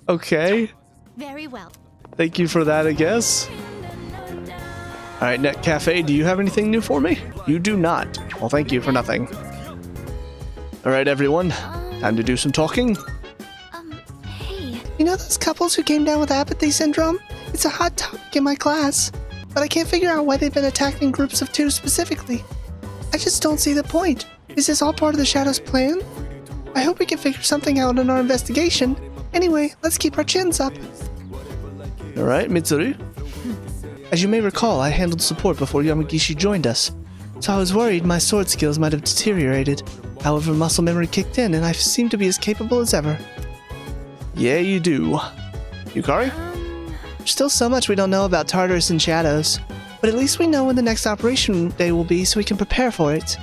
Okay. Very well. Thank you for that, I guess. Alright, Net Cafe, do you have anything new for me? You do not. Well, thank you for nothing. Alright, everyone. Time to do some talking. Hey. You know those couples who came down with apathy syndrome? It's a hot topic in my class, but I can't figure out why they've been attacked in groups of 2 specifically. I just don't see the point. Is this all part of the Shadow's plan? I hope we can figure something out in our investigation. Anyway, let's keep our chins up. Alright, Mitsuru. As you may recall, I handled support before Yamagishi joined us, so I was worried my sword skills might have deteriorated. However, muscle memory kicked in, and I seem to be as capable as ever. Yeah, you do. Yukari? There's still so much we don't know about Tartarus and Shadows, but at least we know when the next operation day will be so we can prepare for it.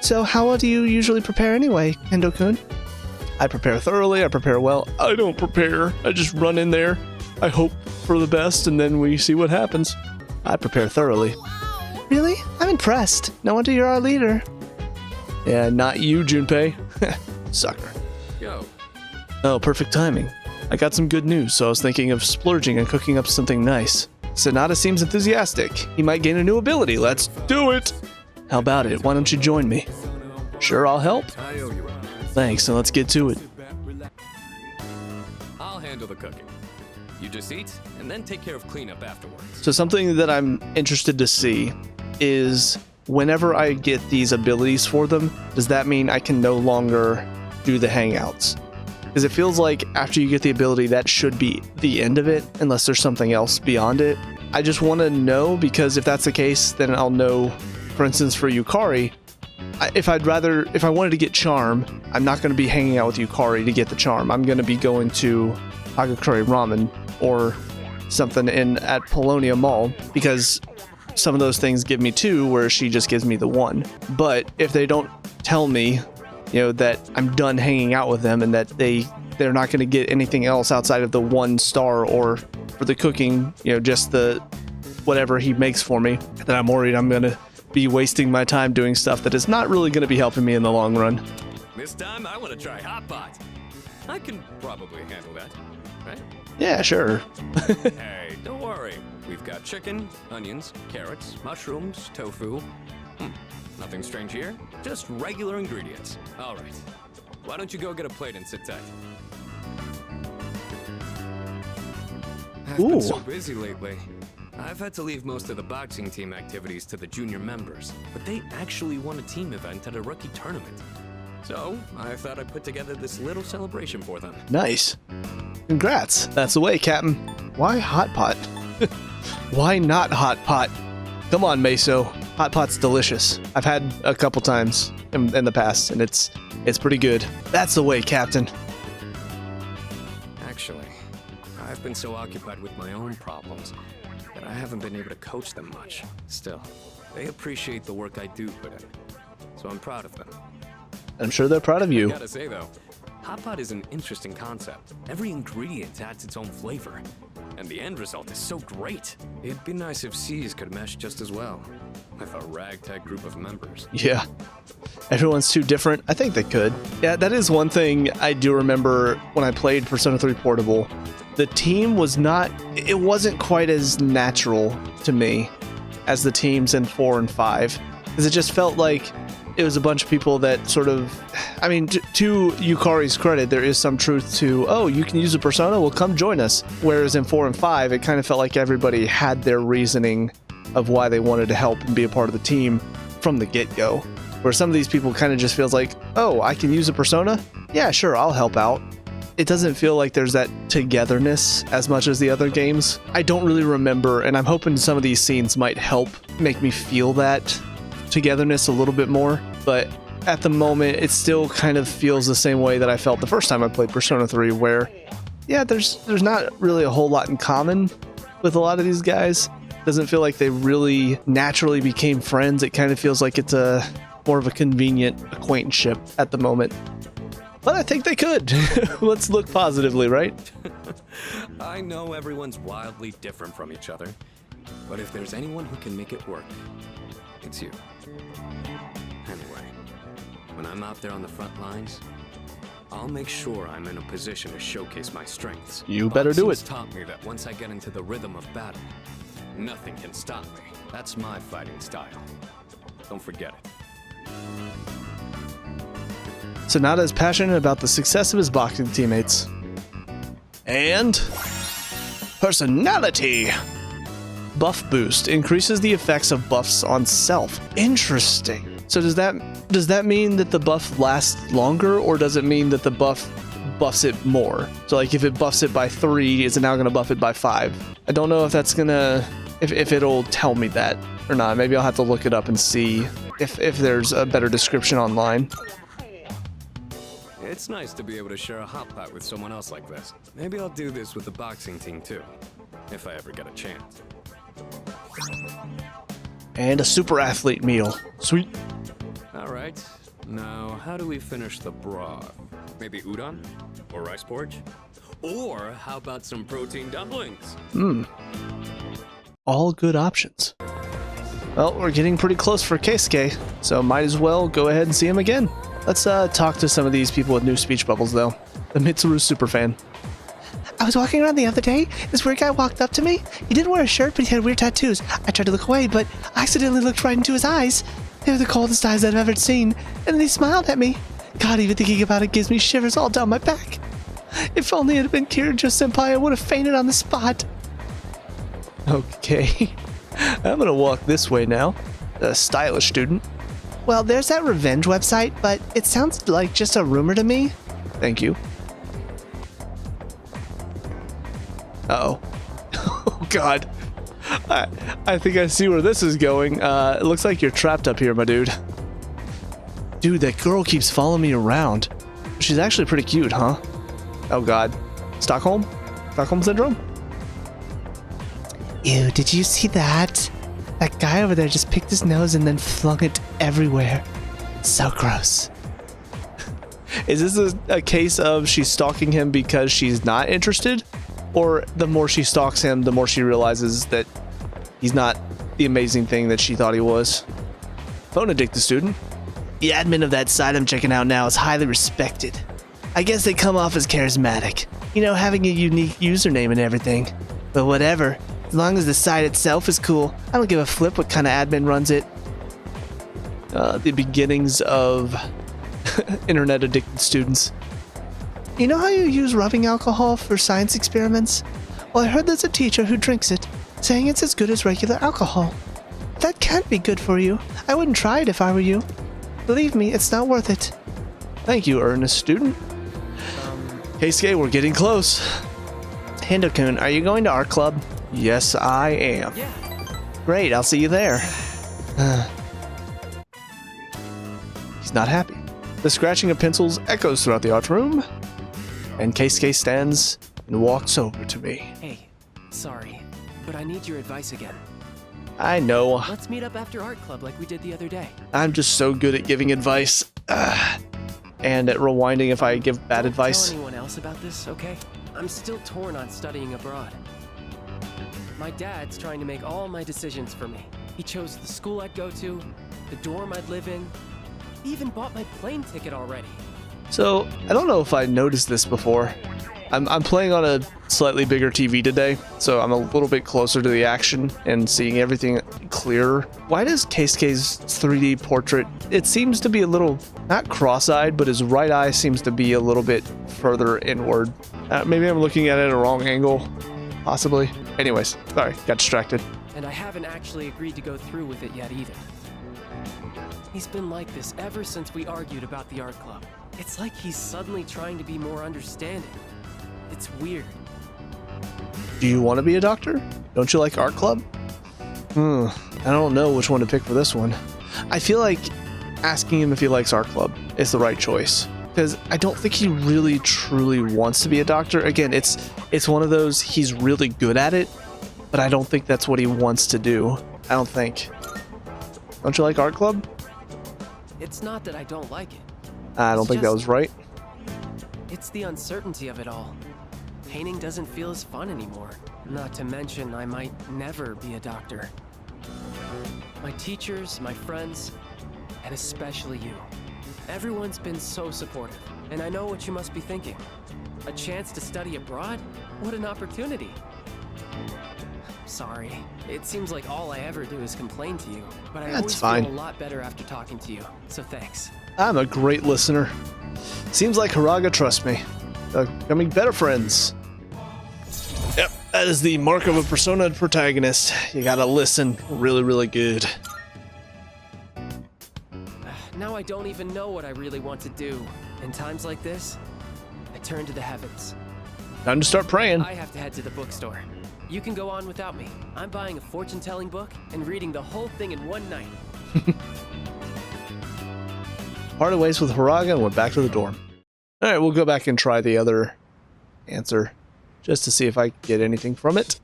So how do you usually prepare anyway, Kendo-kun? I prepare thoroughly, I prepare well. I don't prepare. I just run in there. I hope for the best, and then we see what happens. I prepare thoroughly. Really? I'm impressed. No wonder you're our leader. Yeah, not you, Junpei. Sucker. Yo. Oh, perfect timing. I got some good news, so I was thinking of splurging and cooking up something nice. Sonata seems enthusiastic. He might gain a new ability. Let's do it! How about it? Why don't you join me? Sure, I'll help. I owe you. Thanks, and let's get to it. I'll handle the cooking. You just eat, and then take care of cleanup afterwards. So something that I'm interested to see is whenever I get these abilities for them, does that mean I can no longer do the hangouts? Because it feels like after you get the ability, that should be the end of it, unless there's something else beyond it. I just want to know, because if that's the case, then I'll know, for instance, for Yukari, if I wanted to get Charm, I'm not going to be hanging out with Yukari to get the Charm. I'm going to be going to Hagakure Ramen or something at Polonia Mall, because some of those things give me 2, where she just gives me the 1. But if they don't tell me, that I'm done hanging out with them and that they're not going to get anything else outside of the 1 star, or for the cooking, just the whatever he makes for me, then I'm worried I'm going to be wasting my time doing stuff that is not really going to be helping me in the long run. This time, I want to try hot pot. I can probably handle that, right? Yeah, sure. Hey, don't worry. We've got chicken, onions, carrots, mushrooms, tofu. Nothing strange here. Just regular ingredients. All right. Why don't you go get a plate and sit tight? I've been so busy lately. I've had to leave most of the boxing team activities to the junior members, but they actually won a team event at a rookie tournament. So, I thought I'd put together this little celebration for them. Nice. Congrats. That's the way, Captain. Why hot pot? Why not hot pot? Come on, Meso. Hot pot's delicious. I've had a couple times in the past, and it's pretty good. That's the way, Captain. Actually, I've been so occupied with my own problems that I haven't been able to coach them much. Still, they appreciate the work I do put in, so I'm proud of them. I'm sure they're proud of you. I gotta say though, hot pot is an interesting concept. Every ingredient adds its own flavor, and the end result is so great. It'd be nice if C's could mesh just as well with a ragtag group of members. Yeah. Everyone's too different. I think they could. Yeah, that is one thing I do remember when I played Persona 3 Portable. The team it wasn't quite as natural to me as the teams in 4 and 5. Because it just felt like it was a bunch of people that sort of, to Yukari's credit, there is some truth to, oh, you can use a persona, well, come join us. Whereas in 4 and 5, it kind of felt like everybody had their reasoning of why they wanted to help and be a part of the team from the get-go. Where some of these people kind of just feels like, oh, I can use a persona? Yeah, sure, I'll help out. It doesn't feel like there's that togetherness as much as the other games. I don't really remember, and I'm hoping some of these scenes might help make me feel that togetherness a little bit more, but at the moment it still kind of feels the same way that I felt the first time I played Persona 3, where yeah, there's not really a whole lot in common with a lot of these guys. Doesn't feel like they really naturally became friends. It kind of feels like it's more of a convenient acquaintanceship at the moment, but I think they could. Let's look positively, right? I know everyone's wildly different from each other, but if there's anyone who can make it work, it's you. Anyway, when I'm out there on the front lines, I'll make sure I'm in a position to showcase my strengths. You better do it. Boxing's taught me that once I get into the rhythm of battle, nothing can stop me. That's my fighting style. Don't forget it. Sonata passionate about the success of his boxing teammates. And personality. Buff boost increases the effects of buffs on self. Interesting. So does that mean that the buff lasts longer, or does it mean that the buff buffs it more? So like if it buffs it by 3, is it now gonna buff it by 5? I don't know if that's gonna if it'll tell me that or not. Maybe I'll have to look it up and see if there's a better description online. It's nice to be able to share a hot pot with someone else like this. Maybe I'll do this with the boxing team too, if I ever get a chance. And a super athlete meal. Sweet. All right. Now, how do we finish the broth? Maybe udon? Or rice porridge? Or how about some protein dumplings? All good options. Well, we're getting pretty close for Keisuke, so might as well go ahead and see him again. Let's talk to some of these people with new speech bubbles, though. The Mitsuru superfan. I was walking around the other day. This weird guy walked up to me. He didn't wear a shirt, but he had weird tattoos. I tried to look away, but I accidentally looked right into his eyes. They were the coldest eyes I've ever seen. And then he smiled at me. God, even thinking about it gives me shivers all down my back. If only it had been Kirijo-senpai, I would have fainted on the spot. Okay. I'm gonna walk this way now. A stylish student. Well, there's that revenge website, but it sounds like just a rumor to me. Thank you. Uh-oh. Oh, God. I think I see where this is going. It looks like you're trapped up here, my dude. Dude, that girl keeps following me around. She's actually pretty cute, huh? Oh, God. Stockholm? Stockholm Syndrome? Ew, did you see that? That guy over there just picked his nose and then flung it everywhere. So gross. Is this a case of she's stalking him because she's not interested? Or the more she stalks him, the more she realizes that he's not the amazing thing that she thought he was? Phone addicted student. The admin of that site I'm checking out now is highly respected. I guess they come off as charismatic. You know, having a unique username and everything. But whatever. As long as the site itself is cool, I don't give a flip what kind of admin runs it. The beginnings of internet addicted students. You know how you use rubbing alcohol for science experiments? Well, I heard there's a teacher who drinks it, saying it's as good as regular alcohol. That can't be good for you. I wouldn't try it if I were you. Believe me, it's not worth it. Thank you, earnest student. Keisuke, we're getting close. Hendo-kun, are you going to art club? Yes, I am. Yeah. Great, I'll see you there. He's not happy. The scratching of pencils echoes throughout the art room, and Keisuke stands and walks over to me. Hey, sorry, but I need your advice again. I know. Let's meet up after art club like we did the other day. I'm just so good at giving advice. And at rewinding if I give bad advice. Don't tell anyone else about this, okay? I'm still torn on studying abroad. My dad's trying to make all my decisions for me. He chose the school I'd go to, the dorm I'd live in. He even bought my plane ticket already. So, I don't know if I noticed this before. I'm playing on a slightly bigger TV today, so I'm a little bit closer to the action and seeing everything clearer. Why does Keisuke's 3D portrait, it seems to be a little, not cross-eyed, but his right eye seems to be a little bit further inward. Maybe I'm looking at it at a wrong angle, possibly. Anyways, sorry, got distracted. And I haven't actually agreed to go through with it yet either. He's been like this ever since we argued about the art club. It's like he's suddenly trying to be more understanding. It's weird. Do you want to be a doctor? Don't you like art club? I don't know which one to pick for this one. I feel like asking him if he likes art club is the right choice, because I don't think he really truly wants to be a doctor. Again, it's one of those, he's really good at it, but I don't think that's what he wants to do. I don't think. Don't you like art club? It's not that I don't like it. I don't think that was right. It's the uncertainty of it all. Painting doesn't feel as fun anymore. Not to mention, I might never be a doctor. My teachers, my friends, and especially you. Everyone's been so supportive, and I know what you must be thinking. A chance to study abroad? What an opportunity. Sorry. It seems like all I ever do is complain to you, but I always feel a lot better after talking to you, so thanks. I'm a great listener. Seems like Hiraga trusts me. Becoming better friends. Yep, that is the mark of a Persona protagonist. You gotta listen really, really good. Now I don't even know what I really want to do. In times like this, I turn to the heavens. Time to start praying. I have to head to the bookstore. You can go on without me. I'm buying a fortune-telling book and reading the whole thing in one night. Parted ways with Hiraga and went back to the dorm. Alright, we'll go back and try the other answer, just to see if I can get anything from it.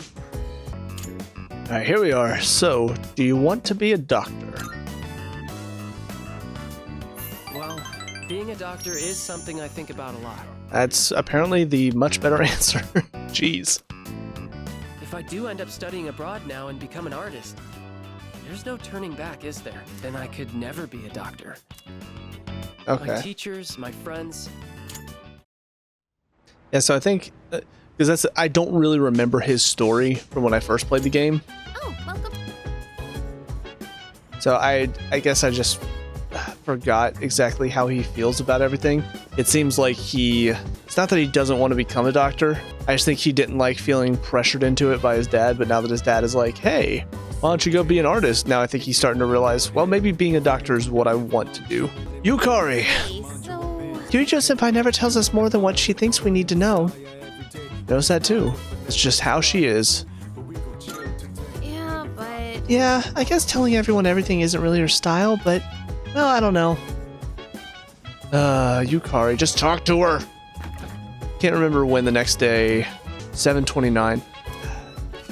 Alright, here we are. So, do you want to be a doctor? Well, being a doctor is something I think about a lot. That's apparently the much better answer. Jeez. If I do end up studying abroad now and become an artist, there's no turning back, is there? Then I could never be a doctor. Okay. My teachers, my friends. Yeah, so I think, because I don't really remember his story from when I first played the game. Oh, welcome. So I guess I just forgot exactly how he feels about everything. It seems like it's not that he doesn't want to become a doctor. I just think he didn't like feeling pressured into it by his dad, but now that his dad is like, hey, why don't you go be an artist? Now I think he's starting to realize, well, maybe being a doctor is what I want to do. Yukari! Hey, so... Yujo-senpai never tells us more than what she thinks we need to know. Knows that too. It's just how she is. Yeah, but... Yeah, I guess telling everyone everything isn't really her style, but, well, I don't know. Yukari, just talk to her. Can't remember when the next day, 7/29.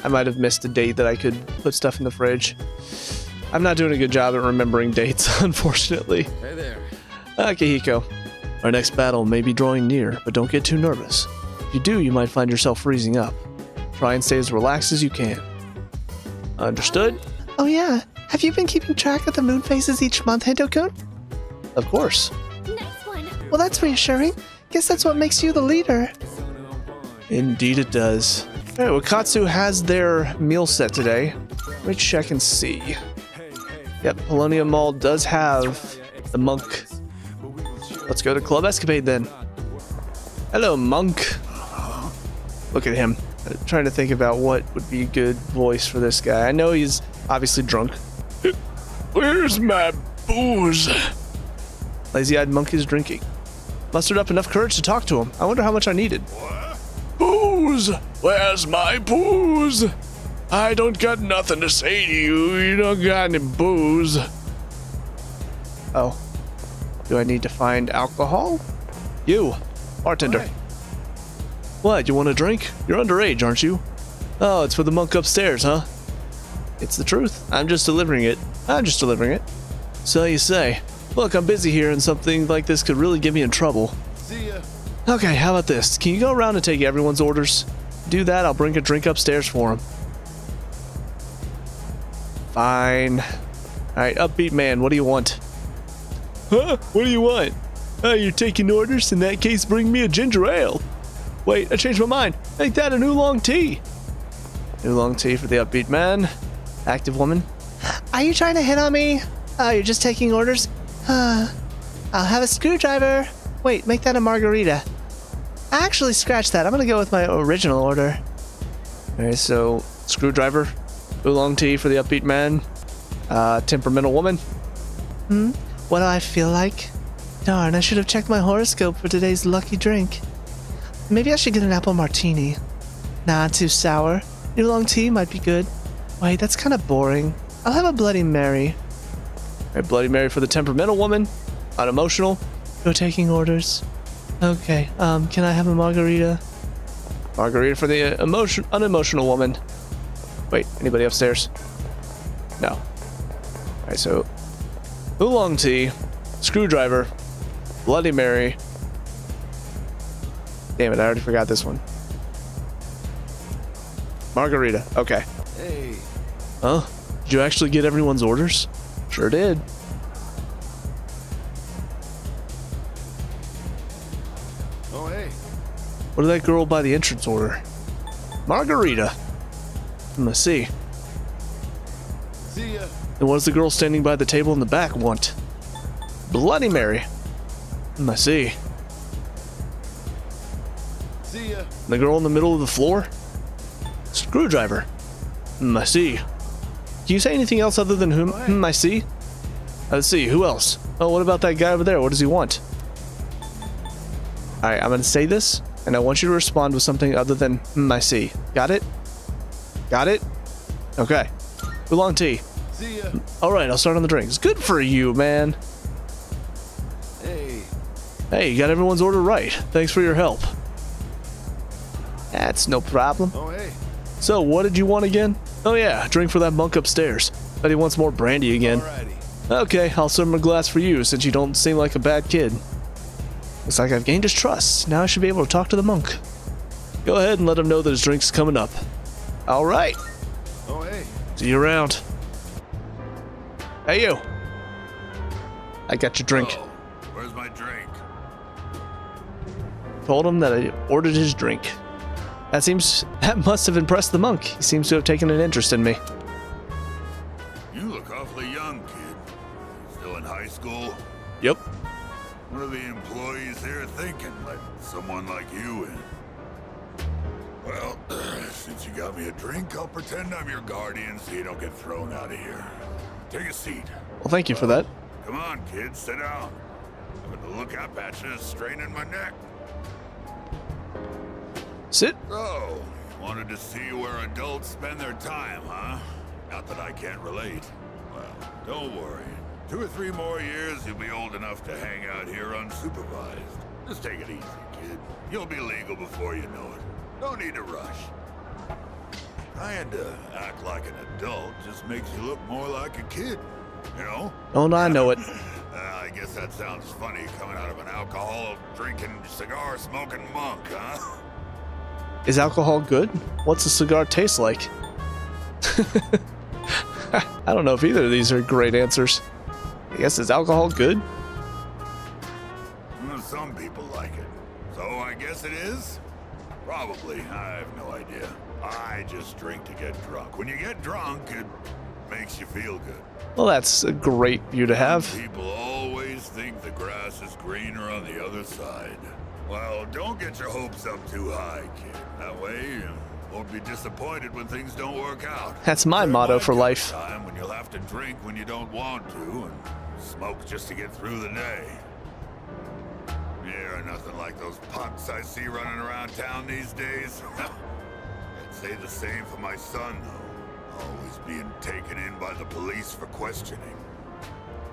I might have missed a date that I could put stuff in the fridge. I'm not doing a good job at remembering dates, unfortunately. Hey there. Akihiko. Our next battle may be drawing near, but don't get too nervous. If you do, you might find yourself freezing up. Try and stay as relaxed as you can. Understood? Oh yeah, have you been keeping track of the moon phases each month, Hendo-kun? Of course. Nice one. Well, that's reassuring. Guess that's what makes you the leader. Indeed it does. Alright, Wakatsu has their meal set today. Let me check and see. Yep, Polonium Mall does have the monk. Let's go to Club Escapade then. Hello, monk. Look at him. I'm trying to think about what would be a good voice for this guy. I know he's obviously drunk. Where's my booze? Lazy-eyed monk is drinking. Mustered up enough courage to talk to him. I wonder how much I needed. Booze! Where's my booze? I don't got nothing to say to you. You don't got any booze. Oh. Do I need to find alcohol? You, bartender. Right. What, you want a drink? You're underage, aren't you? Oh, it's for the monk upstairs, huh? It's the truth. I'm just delivering it. So you say. Look, I'm busy here and something like this could really get me in trouble. See ya. Okay, how about this? Can you go around and take everyone's orders? Do that, I'll bring a drink upstairs for him. Fine. Alright, upbeat man, what do you want? Huh? What do you want? You're taking orders? In that case, bring me a ginger ale. Wait, I changed my mind. Make that an oolong tea. Oolong tea for the upbeat man. Active woman. Are you trying to hit on me? Oh, you're just taking orders? I'll have a screwdriver. Wait, make that a margarita. Actually, scratch that. I'm gonna go with my original order. Alright, so screwdriver, oolong tea for the upbeat man, temperamental woman. What do I feel like? Darn, I should have checked my horoscope for today's lucky drink. Maybe I should get an apple martini. Nah, too sour. Oolong tea might be good. Wait, that's kind of boring. I'll have a Bloody Mary. Alright, Bloody Mary for the temperamental woman, unemotional. Go taking orders. Okay, can I have a margarita? Margarita for the unemotional woman. Wait, anybody upstairs? No. Alright, so oolong tea, screwdriver, Bloody Mary. Damn it, I already forgot this one. Margarita, okay. Hey. Huh? Did you actually get everyone's orders? Sure did. Oh, hey. What did that girl by the entrance order? Margarita. Let's see. See ya. And what does the girl standing by the table in the back want? Bloody Mary. I see. See ya. And the girl in the middle of the floor? Screwdriver. I see. Can you say anything else other than I see? Let's see, who else? Oh, what about that guy over there? What does he want? Alright, I'm gonna say this, and I want you to respond with something other than I see. Got it? Got it? Okay. Oolong tea. See ya. Alright, I'll start on the drinks. Good for you, man. Hey. Hey, you got everyone's order right. Thanks for your help. That's no problem. Oh, hey. So, what did you want again? Oh yeah, drink for that monk upstairs. Bet he wants more brandy again. Alrighty. Okay, I'll serve him a glass for you since you don't seem like a bad kid. Looks like I've gained his trust. Now I should be able to talk to the monk. Go ahead and let him know that his drink's coming up. Alright. Oh, hey. See you around. Hey, you. I got your drink. Oh, where's my drink? Told him that I ordered his drink. That must have impressed the monk. He seems to have taken an interest in me. You look awfully young, kid. Still in high school? Yep. What are the employees here thinking, letting someone like you in? Well, since you got me a drink, I'll pretend I'm your guardian so you don't get thrown out of here. Take a seat. Well, thank you for that. Come on, kids, sit down. I'm gonna look up at you, straining my neck. Sit. So, wanted to see where adults spend their time, huh? Not that I can't relate. Well, don't worry. 2 or 3 more years, you'll be old enough to hang out here unsupervised. Just take it easy, kid. You'll be legal before you know it. No need to rush. Trying to act like an adult just makes you look more like a kid, you know? Don't I know it. I guess that sounds funny coming out of an alcohol-drinking, cigar-smoking monk, huh? Is alcohol good? What's a cigar taste like? I don't know if either of these are great answers. I guess, is alcohol good? Well, some people like it. So I guess it is? Probably. I have no idea. I just drink to get drunk. When you get drunk, it makes you feel good. Well, that's a great view to have. People always think the grass is greener on the other side. Well, don't get your hopes up too high, kid. That way, you won't be disappointed when things don't work out. That's my motto for life. Time when you'll have to drink when you don't want to, and smoke just to get through the day. Yeah, nothing like those punks I see running around town these days. I'd say the same for my son, though. Always being taken in by the police for questioning.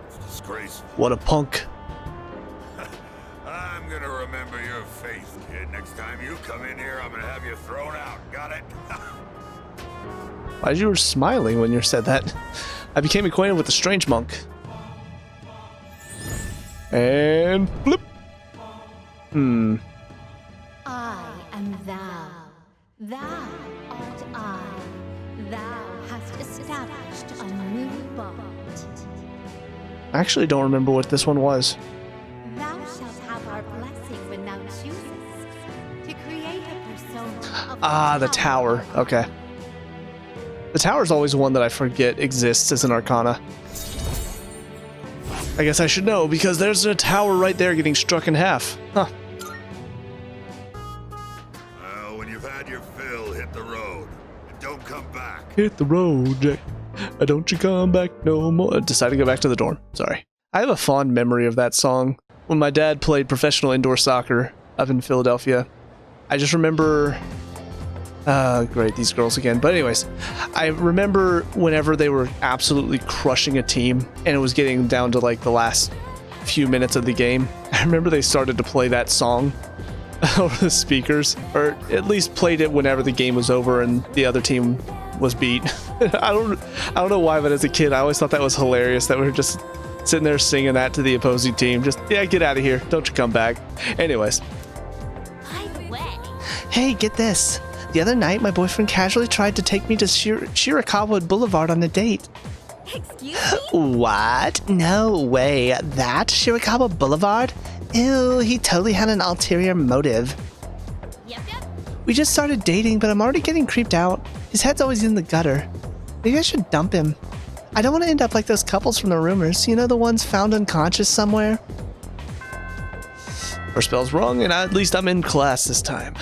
It's disgraceful. What a punk. I'm gonna remember your face, kid. Next time you come in here, I'm gonna have you thrown out. Got it? Why you were smiling when you said that? I became acquainted with the strange monk. And flip. I am thou. Thou art I. Thou hast established a new bond. I actually don't remember what this one was. Thou shalt have our blessing when thou choosest to create a persona of Ah, the tower. Okay. The tower's always one that I forget exists as an arcana. I guess I should know because there's a tower right there getting struck in half. Huh. Well, when you've had your fill, hit the road. And don't come back. Hit the road, Jack. Don't you come back no more. Decided to go back to the dorm. Sorry. I have a fond memory of that song. When my dad played professional indoor soccer up in Philadelphia, I just remember... great, these girls again. But anyways, I remember whenever they were absolutely crushing a team and it was getting down to like the last few minutes of the game, I remember they started to play that song over the speakers, or at least played it whenever the game was over and the other team was beat. I don't know why, but as a kid, I always thought that was hilarious that we were just sitting there singing that to the opposing team. Just, yeah, get out of here. Don't you come back. Anyways. By the way, Hey, get this. The other night, my boyfriend casually tried to take me to Shirakawa Boulevard on a date. excuse me? What? No way. That Shirakawa Boulevard? Ew, he totally had an ulterior motive. Yep. We just started dating, but I'm already getting creeped out. His head's always in the gutter. Maybe I should dump him. I don't want to end up like those couples from the rumors. You know, the ones found unconscious somewhere? First spell's wrong, and at least I'm in class this time.